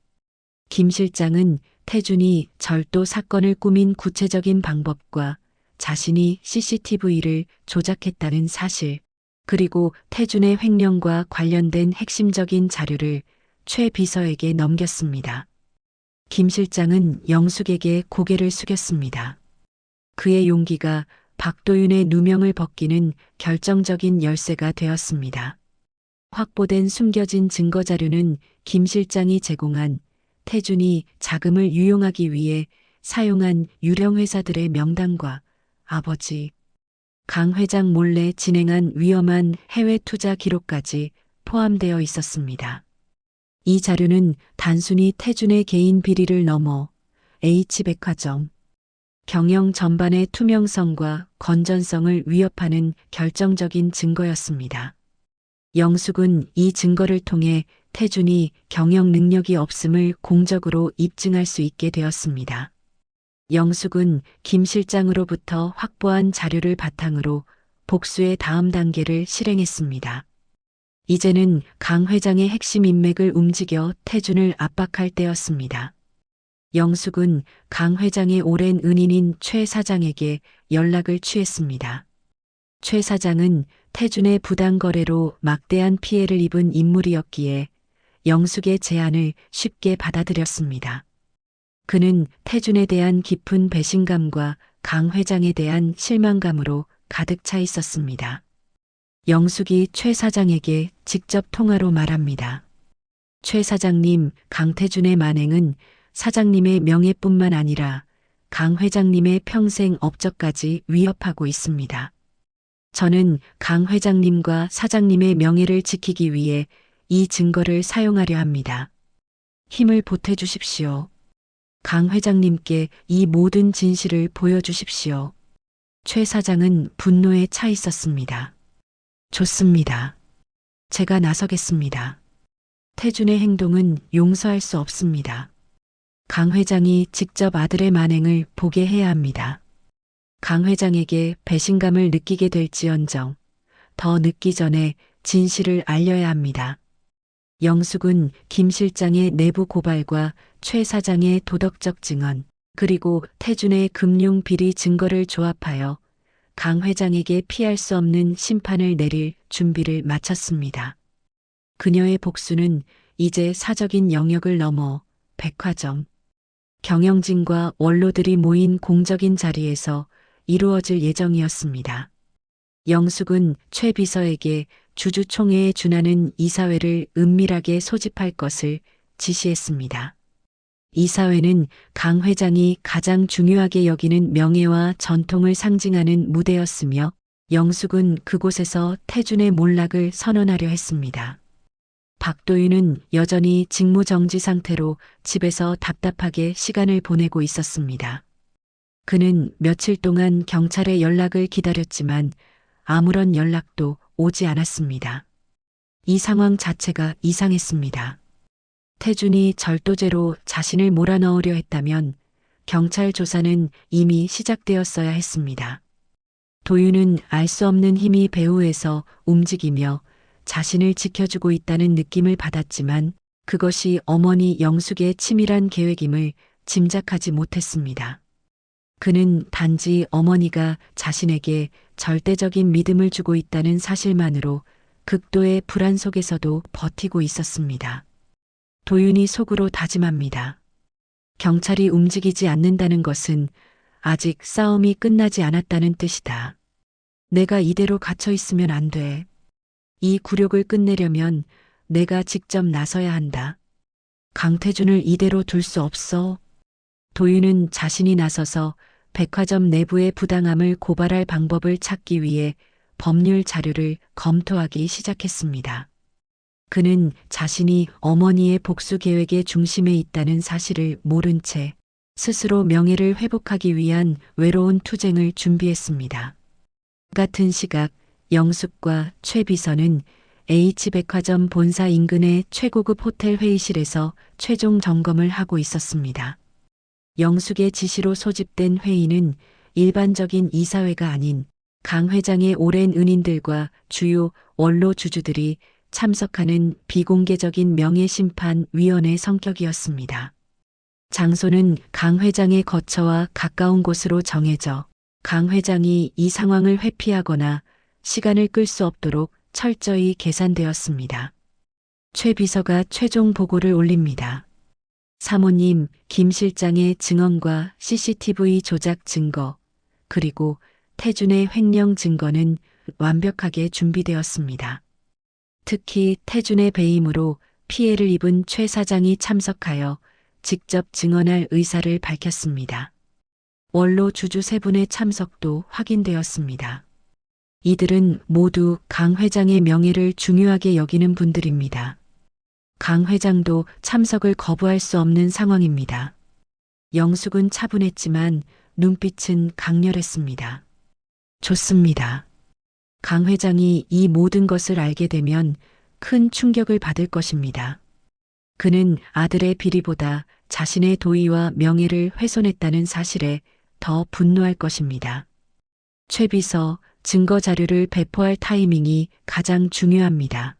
김 실장은 태준이 절도 사건을 꾸민 구체적인 방법과 자신이 CCTV를 조작했다는 사실, 그리고 태준의 횡령과 관련된 핵심적인 자료를 최 비서에게 넘겼습니다. 김 실장은 영숙에게 고개를 숙였습니다. 그의 용기가 박도윤의 누명을 벗기는 결정적인 열쇠가 되었습니다. 확보된 숨겨진 증거 자료는 김 실장이 제공한 태준이 자금을 유용하기 위해 사용한 유령 회사들의 명단과 아버지 강 회장 몰래 진행한 위험한 해외 투자 기록까지 포함되어 있었습니다. 이 자료는 단순히 태준의 개인 비리를 넘어 H백화점 경영 전반의 투명성과 건전성을 위협하는 결정적인 증거였습니다. 영숙은 이 증거를 통해 태준이 경영 능력이 없음을 공적으로 입증할 수 있게 되었습니다. 영숙은 김 실장으로부터 확보한 자료를 바탕으로 복수의 다음 단계를 실행했습니다. 이제는 강 회장의 핵심 인맥을 움직여 태준을 압박할 때였습니다. 영숙은 강 회장의 오랜 은인인 최 사장에게 연락을 취했습니다. 최 사장은 태준의 부당 거래로 막대한 피해를 입은 인물이었기에 영숙의 제안을 쉽게 받아들였습니다. 그는 태준에 대한 깊은 배신감과 강 회장에 대한 실망감으로 가득 차 있었습니다. 영숙이 최 사장에게 직접 통화로 말합니다. 최 사장님, 강태준의 만행은 사장님의 명예뿐만 아니라 강 회장님의 평생 업적까지 위협하고 있습니다. 저는 강 회장님과 사장님의 명예를 지키기 위해 이 증거를 사용하려 합니다. 힘을 보태주십시오. 강 회장님께 이 모든 진실을 보여주십시오. 최 사장은 분노에 차 있었습니다. 좋습니다. 제가 나서겠습니다. 태준의 행동은 용서할 수 없습니다. 강 회장이 직접 아들의 만행을 보게 해야 합니다. 강 회장에게 배신감을 느끼게 될지언정 더 늦기 전에 진실을 알려야 합니다. 영숙은 김 실장의 내부 고발과 최 사장의 도덕적 증언, 그리고 태준의 금융 비리 증거를 조합하여 강 회장에게 피할 수 없는 심판을 내릴 준비를 마쳤습니다. 그녀의 복수는 이제 사적인 영역을 넘어 백화점, 경영진과 원로들이 모인 공적인 자리에서 이루어질 예정이었습니다. 영숙은 최 비서에게 주주총회에 준하는 이사회를 은밀하게 소집할 것을 지시했습니다. 이사회는 강 회장이 가장 중요하게 여기는 명예와 전통을 상징하는 무대였으며 영숙은 그곳에서 태준의 몰락을 선언하려 했습니다. 박도윤은 여전히 직무정지 상태로 집에서 답답하게 시간을 보내고 있었습니다. 그는 며칠 동안 경찰의 연락을 기다렸지만 아무런 연락도 오지 않았습니다. 이 상황 자체가 이상했습니다. 태준이 절도죄로 자신을 몰아넣으려 했다면 경찰 조사는 이미 시작되었어야 했습니다. 도윤은 알 수 없는 힘이 배후에서 움직이며 자신을 지켜주고 있다는 느낌을 받았지만 그것이 어머니 영숙의 치밀한 계획임을 짐작하지 못했습니다. 그는 단지 어머니가 자신에게 절대적인 믿음을 주고 있다는 사실만으로 극도의 불안 속에서도 버티고 있었습니다. 도윤이 속으로 다짐합니다. 경찰이 움직이지 않는다는 것은 아직 싸움이 끝나지 않았다는 뜻이다. 내가 이대로 갇혀 있으면 안 돼. 이 굴욕을 끝내려면 내가 직접 나서야 한다. 강태준을 이대로 둘 수 없어. 도윤은 자신이 나서서 백화점 내부의 부당함을 고발할 방법을 찾기 위해 법률 자료를 검토하기 시작했습니다. 그는 자신이 어머니의 복수 계획의 중심에 있다는 사실을 모른 채 스스로 명예를 회복하기 위한 외로운 투쟁을 준비했습니다. 같은 시각 영숙과 최 비서는 H백화점 본사 인근의 최고급 호텔 회의실에서 최종 점검을 하고 있었습니다. 영숙의 지시로 소집된 회의는 일반적인 이사회가 아닌 강 회장의 오랜 은인들과 주요 원로 주주들이 참석하는 비공개적인 명예심판위원회 성격이었습니다. 장소는 강 회장의 거처와 가까운 곳으로 정해져 강 회장이 이 상황을 회피하거나 시간을 끌 수 없도록 철저히 계산되었습니다. 최 비서가 최종 보고를 올립니다. 사모님, 김 실장의 증언과 CCTV 조작 증거, 그리고 태준의 횡령 증거는 완벽하게 준비되었습니다. 특히 태준의 배임으로 피해를 입은 최 사장이 참석하여 직접 증언할 의사를 밝혔습니다. 원로 주주 3분의 참석도 확인되었습니다. 이들은 모두 강 회장의 명예를 중요하게 여기는 분들입니다. 강 회장도 참석을 거부할 수 없는 상황입니다. 영숙은 차분했지만 눈빛은 강렬했습니다. 좋습니다. 강 회장이 이 모든 것을 알게 되면 큰 충격을 받을 것입니다. 그는 아들의 비리보다 자신의 도의와 명예를 훼손했다는 사실에 더 분노할 것입니다. 최 비서, 증거 자료를 배포할 타이밍이 가장 중요합니다.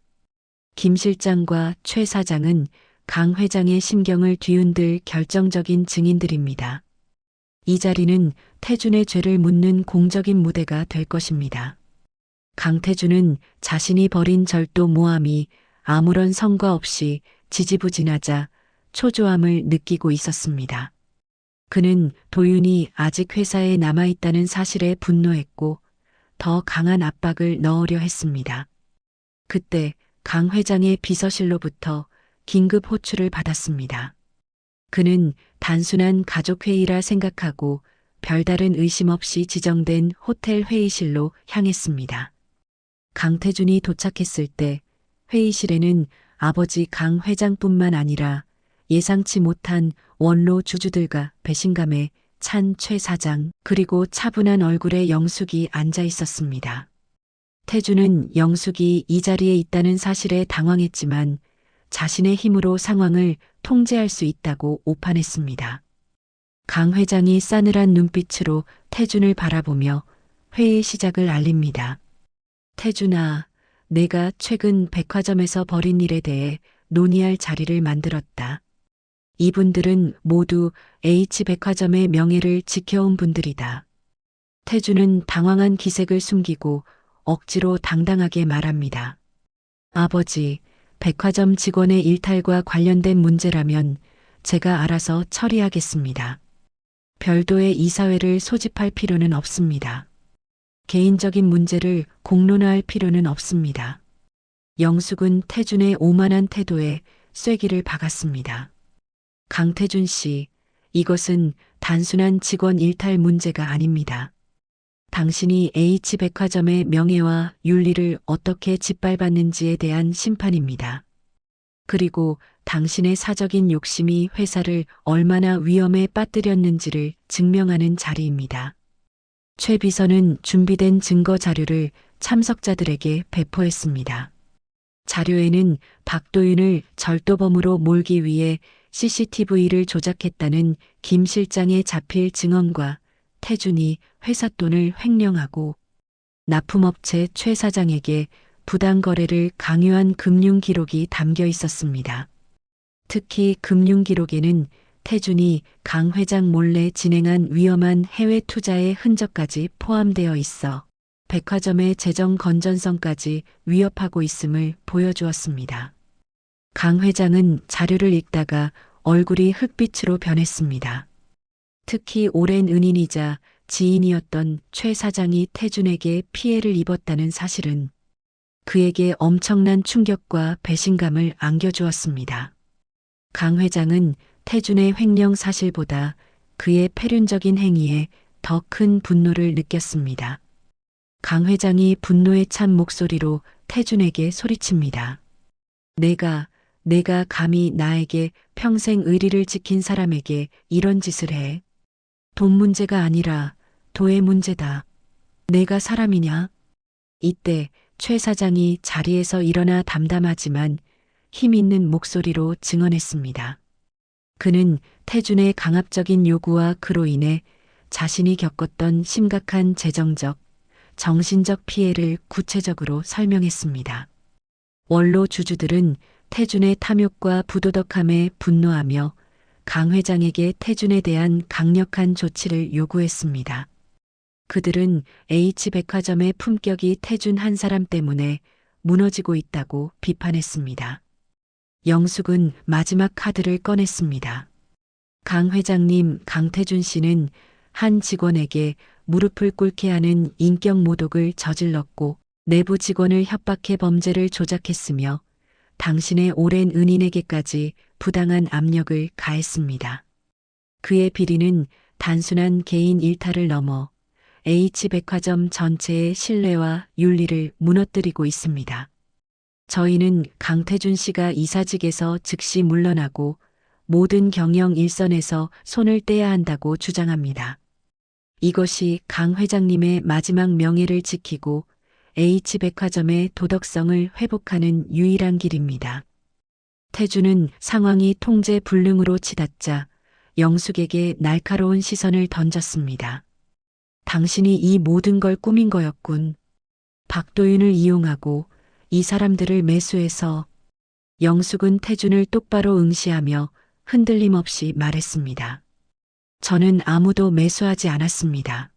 김 실장과 최 사장은 강 회장의 심경을 뒤흔들 결정적인 증인들입니다. 이 자리는 태준의 죄를 묻는 공적인 무대가 될 것입니다. 강태준은 자신이 벌인 절도 모함이 아무런 성과 없이 지지부진하자 초조함을 느끼고 있었습니다. 그는 도윤이 아직 회사에 남아있다는 사실에 분노했고 더 강한 압박을 넣으려 했습니다. 그때 강 회장의 비서실로부터 긴급 호출을 받았습니다. 그는 단순한 가족회의라 생각하고 별다른 의심 없이 지정된 호텔 회의실로 향했습니다. 강태준이 도착했을 때 회의실에는 아버지 강 회장뿐만 아니라 예상치 못한 원로 주주들과 배신감에 찬 최 사장 그리고 차분한 얼굴의 영숙이 앉아 있었습니다. 태준은 영숙이 이 자리에 있다는 사실에 당황했지만 자신의 힘으로 상황을 통제할 수 있다고 오판했습니다. 강 회장이 싸늘한 눈빛으로 태준을 바라보며 회의 시작을 알립니다. 태준아, 내가 최근 백화점에서 벌인 일에 대해 논의할 자리를 만들었다. 이분들은 모두 H백화점의 명예를 지켜온 분들이다. 태준은 당황한 기색을 숨기고 억지로 당당하게 말합니다. 아버지, 백화점 직원의 일탈과 관련된 문제라면 제가 알아서 처리하겠습니다. 별도의 이사회를 소집할 필요는 없습니다. 개인적인 문제를 공론화할 필요는 없습니다. 영숙은 태준의 오만한 태도에 쐐기를 박았습니다. 강태준 씨, 이것은 단순한 직원 일탈 문제가 아닙니다. 당신이 H백화점의 명예와 윤리를 어떻게 짓밟았는지에 대한 심판입니다. 그리고 당신의 사적인 욕심이 회사를 얼마나 위험에 빠뜨렸는지를 증명하는 자리입니다. 최 비서는 준비된 증거 자료를 참석자들에게 배포했습니다. 자료에는 박도윤을 절도범으로 몰기 위해 CCTV를 조작했다는 김 실장의 자필 증언과 태준이 회사 돈을 횡령하고 납품업체 최 사장에게 부당 거래를 강요한 금융 기록이 담겨 있었습니다. 특히 금융 기록에는 태준이 강 회장 몰래 진행한 위험한 해외 투자의 흔적까지 포함되어 있어 백화점의 재정 건전성까지 위협하고 있음을 보여주었습니다. 강 회장은 자료를 읽다가 얼굴이 흑빛으로 변했습니다. 특히 오랜 은인이자 지인이었던 최 사장이 태준에게 피해를 입었다는 사실은 그에게 엄청난 충격과 배신감을 안겨주었습니다. 강 회장은 태준의 횡령 사실보다 그의 패륜적인 행위에 더 큰 분노를 느꼈습니다. 강 회장이 분노에 찬 목소리로 태준에게 소리칩니다. 내가 감히 나에게 평생 의리를 지킨 사람에게 이런 짓을 해. 돈 문제가 아니라 도의 문제다. 내가 사람이냐? 이때 최 사장이 자리에서 일어나 담담하지만 힘 있는 목소리로 증언했습니다. 그는 태준의 강압적인 요구와 그로 인해 자신이 겪었던 심각한 재정적, 정신적 피해를 구체적으로 설명했습니다. 원로 주주들은 태준의 탐욕과 부도덕함에 분노하며 강 회장에게 태준에 대한 강력한 조치를 요구했습니다. 그들은 H백화점의 품격이 태준 한 사람 때문에 무너지고 있다고 비판했습니다. 영숙은 마지막 카드를 꺼냈습니다. 강 회장님, 강태준 씨는 한 직원에게 무릎을 꿇게 하는 인격 모독을 저질렀고 내부 직원을 협박해 범죄를 조작했으며 당신의 오랜 은인에게까지 부당한 압력을 가했습니다. 그의 비리는 단순한 개인 일탈을 넘어 H백화점 전체의 신뢰와 윤리를 무너뜨리고 있습니다. 저희는 강태준 씨가 이사직에서 즉시 물러나고 모든 경영 일선에서 손을 떼야 한다고 주장합니다. 이것이 강 회장님의 마지막 명예를 지키고 H백화점의 도덕성을 회복하는 유일한 길입니다. 태주는 상황이 통제 불능으로 치닫자 영숙에게 날카로운 시선을 던졌습니다. 당신이 이 모든 걸 꾸민 거였군. 박도윤을 이용하고 이 사람들을 매수해서. 영숙은 태준을 똑바로 응시하며 흔들림 없이 말했습니다. 저는 아무도 매수하지 않았습니다.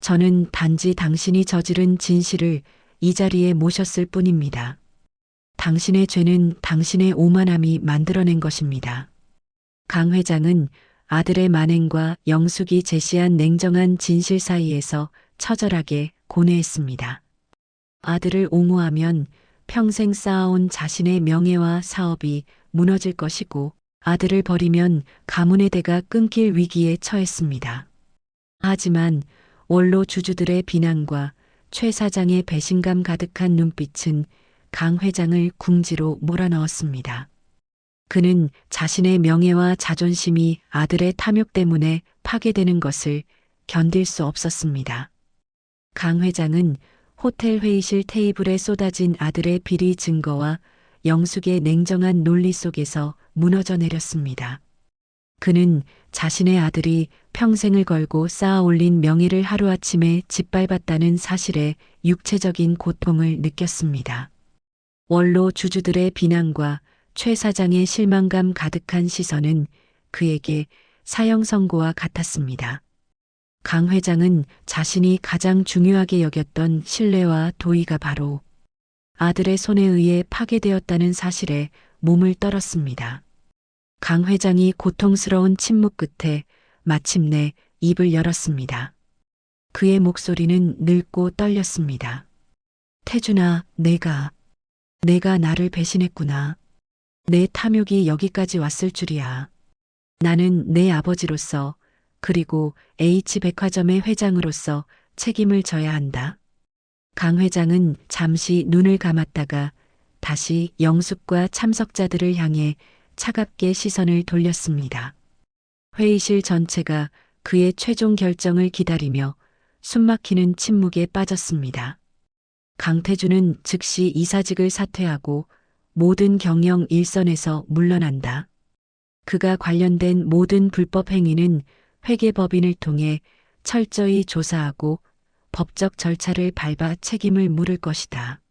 저는 단지 당신이 저지른 진실을 이 자리에 모셨을 뿐입니다. 당신의 죄는 당신의 오만함이 만들어낸 것입니다. 강 회장은 아들의 만행과 영숙이 제시한 냉정한 진실 사이에서 처절하게 고뇌했습니다. 아들을 옹호하면 평생 쌓아온 자신의 명예와 사업이 무너질 것이고 아들을 버리면 가문의 대가 끊길 위기에 처했습니다. 하지만 원로 주주들의 비난과 최 사장의 배신감 가득한 눈빛은 강 회장을 궁지로 몰아넣었습니다. 그는 자신의 명예와 자존심이 아들의 탐욕 때문에 파괴되는 것을 견딜 수 없었습니다. 강 회장은 호텔 회의실 테이블에 쏟아진 아들의 비리 증거와 영숙의 냉정한 논리 속에서 무너져 내렸습니다. 그는 자신의 아들이 평생을 걸고 쌓아 올린 명예를 하루아침에 짓밟았다는 사실에 육체적인 고통을 느꼈습니다. 원로 주주들의 비난과 최 사장의 실망감 가득한 시선은 그에게 사형 선고와 같았습니다. 강 회장은 자신이 가장 중요하게 여겼던 신뢰와 도의가 바로 아들의 손에 의해 파괴되었다는 사실에 몸을 떨었습니다. 강 회장이 고통스러운 침묵 끝에 마침내 입을 열었습니다. 그의 목소리는 늙고 떨렸습니다. 태준아, 내가 나를 배신했구나. 내 탐욕이 여기까지 왔을 줄이야. 나는 내 아버지로서 그리고 H백화점의 회장으로서 책임을 져야 한다. 강 회장은 잠시 눈을 감았다가 다시 영숙과 참석자들을 향해 차갑게 시선을 돌렸습니다. 회의실 전체가 그의 최종 결정을 기다리며 숨막히는 침묵에 빠졌습니다. 강태준은 즉시 이사직을 사퇴하고 모든 경영 일선에서 물러난다. 그가 관련된 모든 불법 행위는 회계법인을 통해 철저히 조사하고 법적 절차를 밟아 책임을 물을 것이다.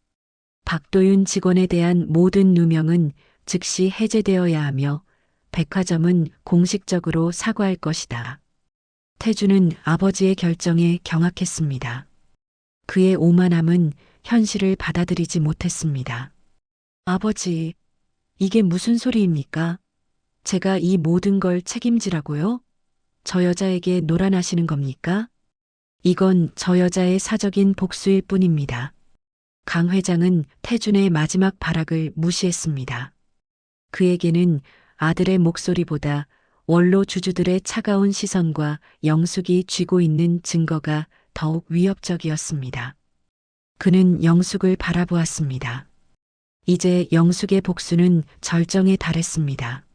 박도윤 직원에 대한 모든 누명은 즉시 해제되어야 하며 백화점은 공식적으로 사과할 것이다. 태준은 아버지의 결정에 경악했습니다. 그의 오만함은 현실을 받아들이지 못했습니다. 아버지, 이게 무슨 소리입니까? 제가 이 모든 걸 책임지라고요? 저 여자에게 노란하시는 겁니까? 이건 저 여자의 사적인 복수일 뿐입니다. 강 회장은 태준의 마지막 발악을 무시했습니다. 그에게는 아들의 목소리보다 원로 주주들의 차가운 시선과 영숙이 쥐고 있는 증거가 더욱 위협적이었습니다. 그는 영숙을 바라보았습니다. 이제 영숙의 복수는 절정에 달했습니다.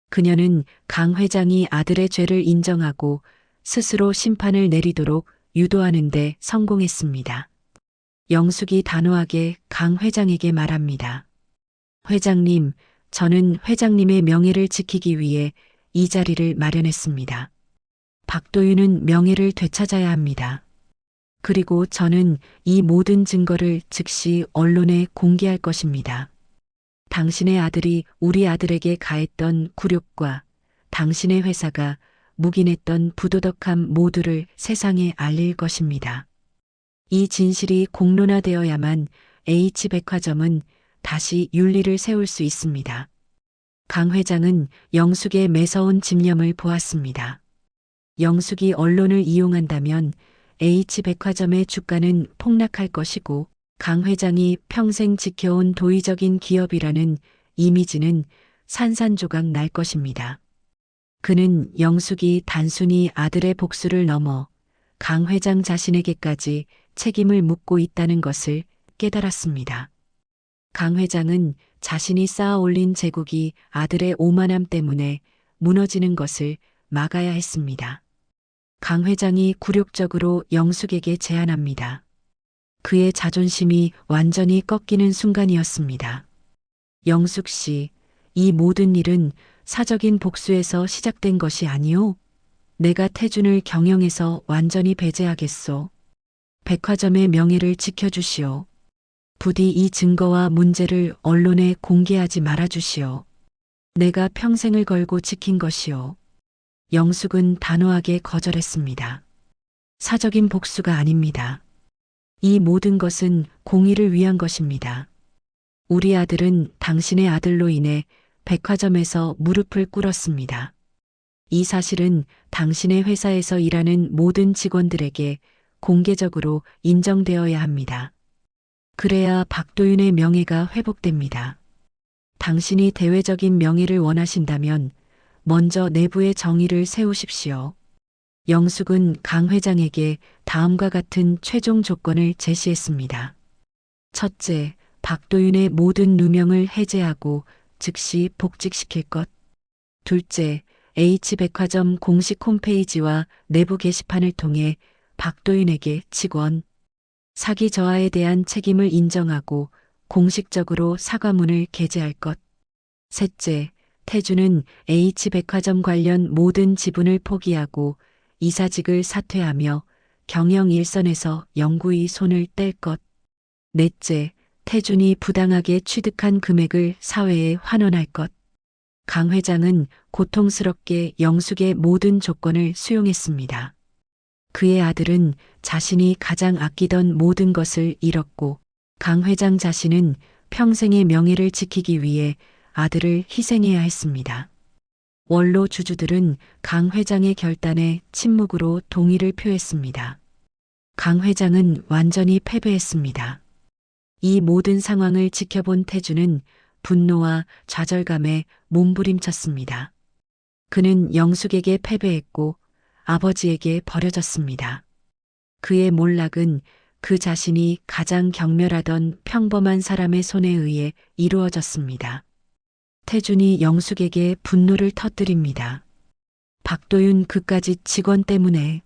그녀는 강 회장이 아들의 죄를 인정하고 스스로 심판을 내리도록 유도하는 데 성공했습니다. 영숙이 단호하게 강 회장에게 말합니다. 회장님, 저는 회장님의 명예를 지키기 위해 이 자리를 마련했습니다. 박도윤은 명예를 되찾아야 합니다. 그리고 저는 이 모든 증거를 즉시 언론에 공개할 것입니다. 당신의 아들이 우리 아들에게 가했던 굴욕과 당신의 회사가 묵인했던 부도덕함 모두를 세상에 알릴 것입니다. 이 진실이 공론화되어야만 H백화점은 다시 윤리를 세울 수 있습니다. 강 회장은 영숙의 매서운 집념을 보았습니다. 영숙이 언론을 이용한다면 H백화점의 주가는 폭락할 것이고 강 회장이 평생 지켜온 도의적인 기업이라는 이미지는 산산조각 날 것입니다. 그는 영숙이 단순히 아들의 복수를 넘어 강 회장 자신에게까지 책임을 묻고 있다는 것을 깨달았습니다. 강 회장은 자신이 쌓아 올린 제국이 아들의 오만함 때문에 무너지는 것을 막아야 했습니다. 강 회장이 굴욕적으로 영숙에게 제안합니다. 그의 자존심이 완전히 꺾이는 순간이었습니다. 영숙 씨, 이 모든 일은 사적인 복수에서 시작된 것이 아니오. 내가 태준을 경영해서 완전히 배제하겠소. 백화점의 명예를 지켜주시오. 부디 이 증거와 문제를 언론에 공개하지 말아주시오. 내가 평생을 걸고 지킨 것이오. 영숙은 단호하게 거절했습니다. 사적인 복수가 아닙니다. 이 모든 것은 공의를 위한 것입니다. 우리 아들은 당신의 아들로 인해 백화점에서 무릎을 꿇었습니다. 이 사실은 당신의 회사에서 일하는 모든 직원들에게 공개적으로 인정되어야 합니다. 그래야 박도윤의 명예가 회복됩니다. 당신이 대외적인 명예를 원하신다면 먼저 내부의 정의를 세우십시오. 영숙은 강 회장에게 다음과 같은 최종 조건을 제시했습니다. 첫째, 박도윤의 모든 누명을 해제하고 즉시 복직시킬 것. 둘째, H백화점 공식 홈페이지와 내부 게시판을 통해 박도윤에게 직원, 사기 저하에 대한 책임을 인정하고 공식적으로 사과문을 게재할 것. 셋째, 태주는 H백화점 관련 모든 지분을 포기하고 이사직을 사퇴하며 경영 일선에서 영구히 손을 뗄 것. 넷째, 태준이 부당하게 취득한 금액을 사회에 환원할 것. 강 회장은 고통스럽게 영숙의 모든 조건을 수용했습니다. 그의 아들은 자신이 가장 아끼던 모든 것을 잃었고 강 회장 자신은 평생의 명예를 지키기 위해 아들을 희생해야 했습니다. 원로 주주들은 강 회장의 결단에 침묵으로 동의를 표했습니다. 강 회장은 완전히 패배했습니다. 이 모든 상황을 지켜본 태주는 분노와 좌절감에 몸부림쳤습니다. 그는 영숙에게 패배했고 아버지에게 버려졌습니다. 그의 몰락은 그 자신이 가장 경멸하던 평범한 사람의 손에 의해 이루어졌습니다. 태준이 영숙에게 분노를 터뜨립니다. 박도윤 그까짓 직원 때문에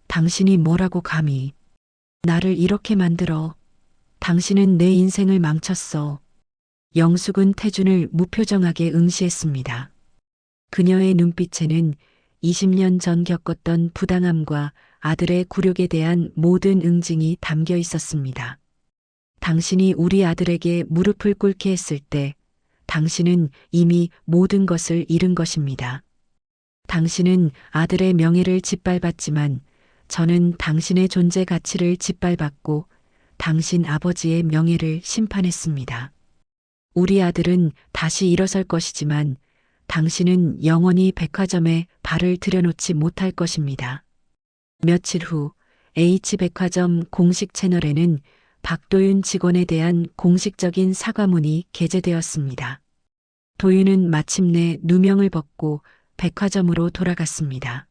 당신이 뭐라고 감히 나를 이렇게 만들어. 당신은 내 인생을 망쳤어. 영숙은 태준을 무표정하게 응시했습니다. 그녀의 눈빛에는 20년 전 겪었던 부당함과 아들의 굴욕에 대한 모든 응징이 담겨 있었습니다. 당신이 우리 아들에게 무릎을 꿇게 했을 때 당신은 이미 모든 것을 잃은 것입니다. 당신은 아들의 명예를 짓밟았지만 저는 당신의 존재 가치를 짓밟았고 당신 아버지의 명예를 심판했습니다. 우리 아들은 다시 일어설 것이지만 당신은 영원히 백화점에 발을 들여놓지 못할 것입니다. 며칠 후 H백화점 공식 채널에는 박도윤 직원에 대한 공식적인 사과문이 게재되었습니다. 도윤은 마침내 누명을 벗고 백화점으로 돌아갔습니다.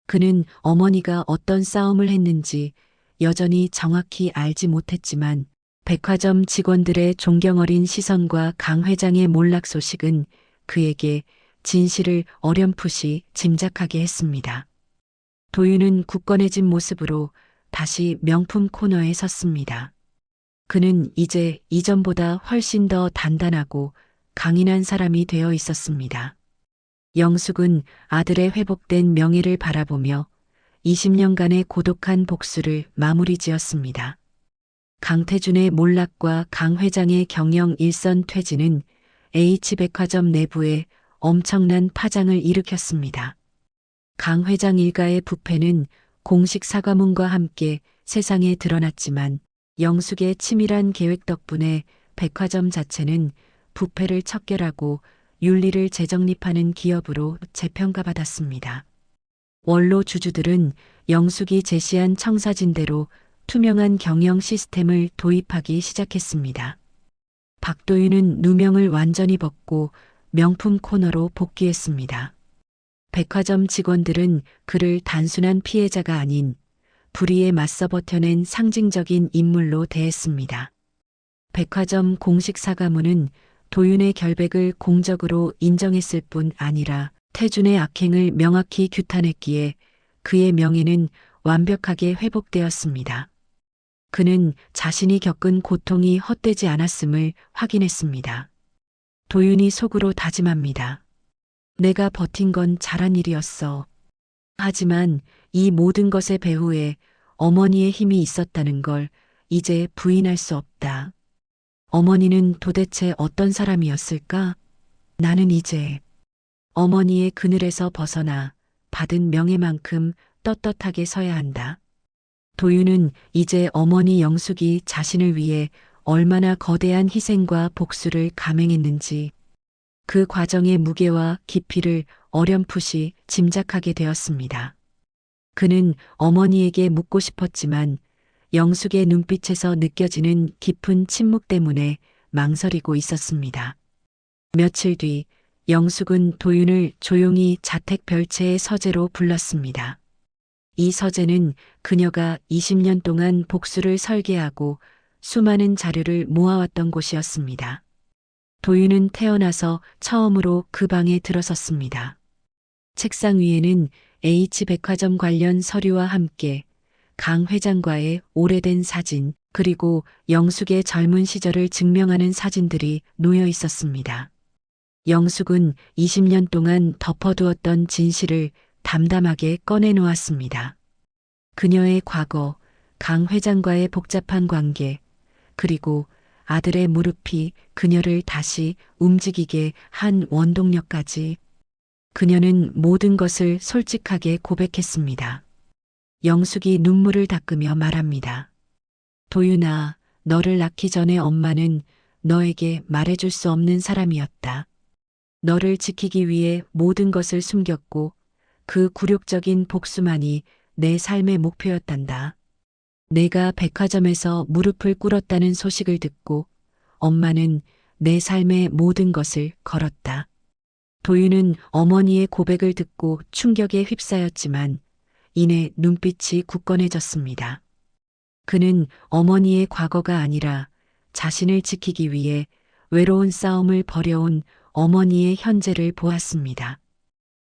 그는 어머니가 어떤 싸움을 했는지 여전히 정확히 알지 못했지만 백화점 직원들의 존경 어린 시선과 강 회장의 몰락 소식은 그에게 진실을 어렴풋이 짐작하게 했습니다. 도윤은 굳건해진 모습으로 다시 명품 코너에 섰습니다. 그는 이제 이전보다 훨씬 더 단단하고 강인한 사람이 되어 있었습니다. 영숙은 아들의 회복된 명예를 바라보며 20년간의 고독한 복수를 마무리 지었습니다. 강태준의 몰락과 강 회장의 경영 일선 퇴진은 H백화점 내부에 엄청난 파장을 일으켰습니다. 강 회장 일가의 부패는 공식 사과문과 함께 세상에 드러났지만 영숙의 치밀한 계획 덕분에 백화점 자체는 부패를 척결하고 윤리를 재정립하는 기업으로 재평가받았습니다. 원로 주주들은 영숙이 제시한 청사진대로 투명한 경영 시스템을 도입하기 시작했습니다. 박도윤은 누명을 완전히 벗고 명품 코너로 복귀했습니다. 백화점 직원들은 그를 단순한 피해자가 아닌 불의에 맞서 버텨낸 상징적인 인물로 대했습니다. 백화점 공식 사과문은 도윤의 결백을 공적으로 인정했을 뿐 아니라 태준의 악행을 명확히 규탄했기에 그의 명예는 완벽하게 회복되었습니다. 그는 자신이 겪은 고통이 헛되지 않았음을 확인했습니다. 도윤이 속으로 다짐합니다. 내가 버틴 건 잘한 일이었어. 하지만 이 모든 것의 배후에 어머니의 힘이 있었다는 걸 이제 부인할 수 없다. 어머니는 도대체 어떤 사람이었을까? 나는 이제 어머니의 그늘에서 벗어나 받은 명예만큼 떳떳하게 서야 한다. 도윤은 이제 어머니 영숙이 자신을 위해 얼마나 거대한 희생과 복수를 감행했는지 그 과정의 무게와 깊이를 어렴풋이 짐작하게 되었습니다. 그는 어머니에게 묻고 싶었지만 영숙의 눈빛에서 느껴지는 깊은 침묵 때문에 망설이고 있었습니다. 며칠 뒤 영숙은 도윤을 조용히 자택 별채의 서재로 불렀습니다. 이 서재는 그녀가 20년 동안 복수를 설계하고 수많은 자료를 모아왔던 곳이었습니다. 도윤은 태어나서 처음으로 그 방에 들어섰습니다. 책상 위에는 H백화점 관련 서류와 함께 강 회장과의 오래된 사진, 그리고 영숙의 젊은 시절을 증명하는 사진들이 놓여 있었습니다. 영숙은 20년 동안 덮어두었던 진실을 담담하게 꺼내놓았습니다. 그녀의 과거, 강 회장과의 복잡한 관계, 그리고 아들의 무릎이 그녀를 다시 움직이게 한 원동력까지 그녀는 모든 것을 솔직하게 고백했습니다. 영숙이 눈물을 닦으며 말합니다. 도윤아, 너를 낳기 전에 엄마는 너에게 말해줄 수 없는 사람이었다. 너를 지키기 위해 모든 것을 숨겼고 그 굴욕적인 복수만이 내 삶의 목표였단다. 내가 백화점에서 무릎을 꿇었다는 소식을 듣고 엄마는 내 삶의 모든 것을 걸었다. 도윤은 어머니의 고백을 듣고 충격에 휩싸였지만 이내 눈빛이 굳건해졌습니다. 그는 어머니의 과거가 아니라 자신을 지키기 위해 외로운 싸움을 벌여온 어머니의 현재를 보았습니다.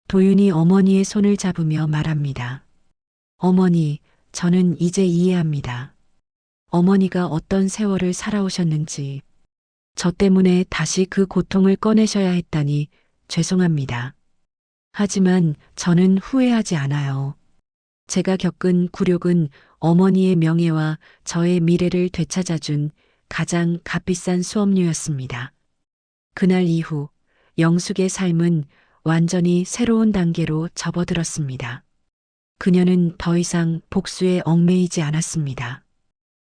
도윤이 어머니의 손을 잡으며 말합니다. 어머니, 저는 이제 이해합니다. 어머니가 어떤 세월을 살아오셨는지, 저 때문에 다시 그 고통을 꺼내셔야 했다니 죄송합니다. 하지만 저는 후회하지 않아요. 제가 겪은 굴욕은 어머니의 명예와 저의 미래를 되찾아준 가장 값비싼 수업료였습니다. 그날 이후 영숙의 삶은 완전히 새로운 단계로 접어들었습니다. 그녀는 더 이상 복수에 얽매이지 않았습니다.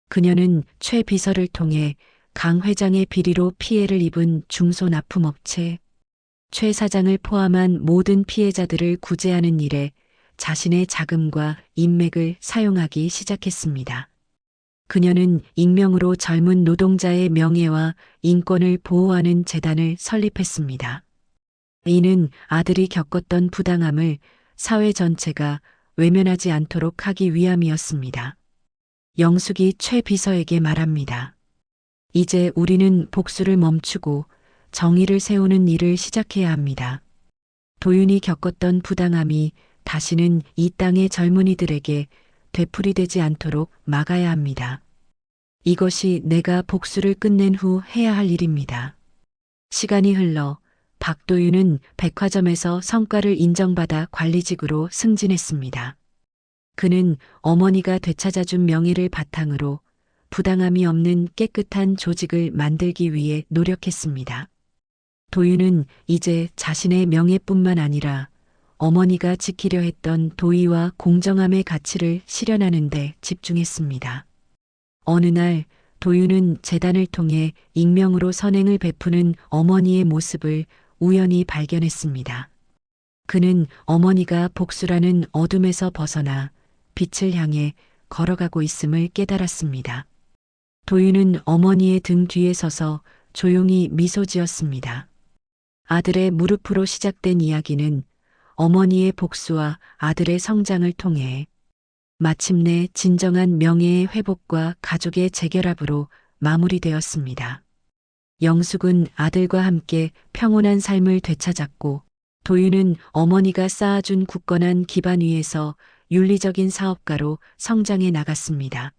그녀는 최 비서를 통해 강 회장의 비리로 피해를 입은 중소납품업체, 최 사장을 포함한 모든 피해자들을 구제하는 일에 자신의 자금과 인맥을 사용하기 시작했습니다. 그녀는 익명으로 젊은 노동자의 명예와 인권을 보호하는 재단을 설립했습니다. 이는 아들이 겪었던 부당함을 사회 전체가 외면하지 않도록 하기 위함이었습니다. 영숙이 최 비서에게 말합니다. 이제 우리는 복수를 멈추고 정의를 세우는 일을 시작해야 합니다. 도윤이 겪었던 부당함이 다시는 이 땅의 젊은이들에게 되풀이되지 않도록 막아야 합니다. 이것이 내가 복수를 끝낸 후 해야 할 일입니다. 시간이 흘러 박도윤은 백화점에서 성과를 인정받아 관리직으로 승진했습니다. 그는 어머니가 되찾아준 명예를 바탕으로 부당함이 없는 깨끗한 조직을 만들기 위해 노력했습니다. 도윤은 이제 자신의 명예뿐만 아니라 어머니가 지키려 했던 도의와 공정함의 가치를 실현하는 데 집중했습니다. 어느 날 도윤은 재단을 통해 익명으로 선행을 베푸는 어머니의 모습을 우연히 발견했습니다. 그는 어머니가 복수라는 어둠에서 벗어나 빛을 향해 걸어가고 있음을 깨달았습니다. 도윤은 어머니의 등 뒤에 서서 조용히 미소 지었습니다. 아들의 무릎으로 시작된 이야기는 어머니의 복수와 아들의 성장을 통해 마침내 진정한 명예의 회복과 가족의 재결합으로 마무리되었습니다. 영숙은 아들과 함께 평온한 삶을 되찾았고 도윤은 어머니가 쌓아준 굳건한 기반 위에서 윤리적인 사업가로 성장해 나갔습니다.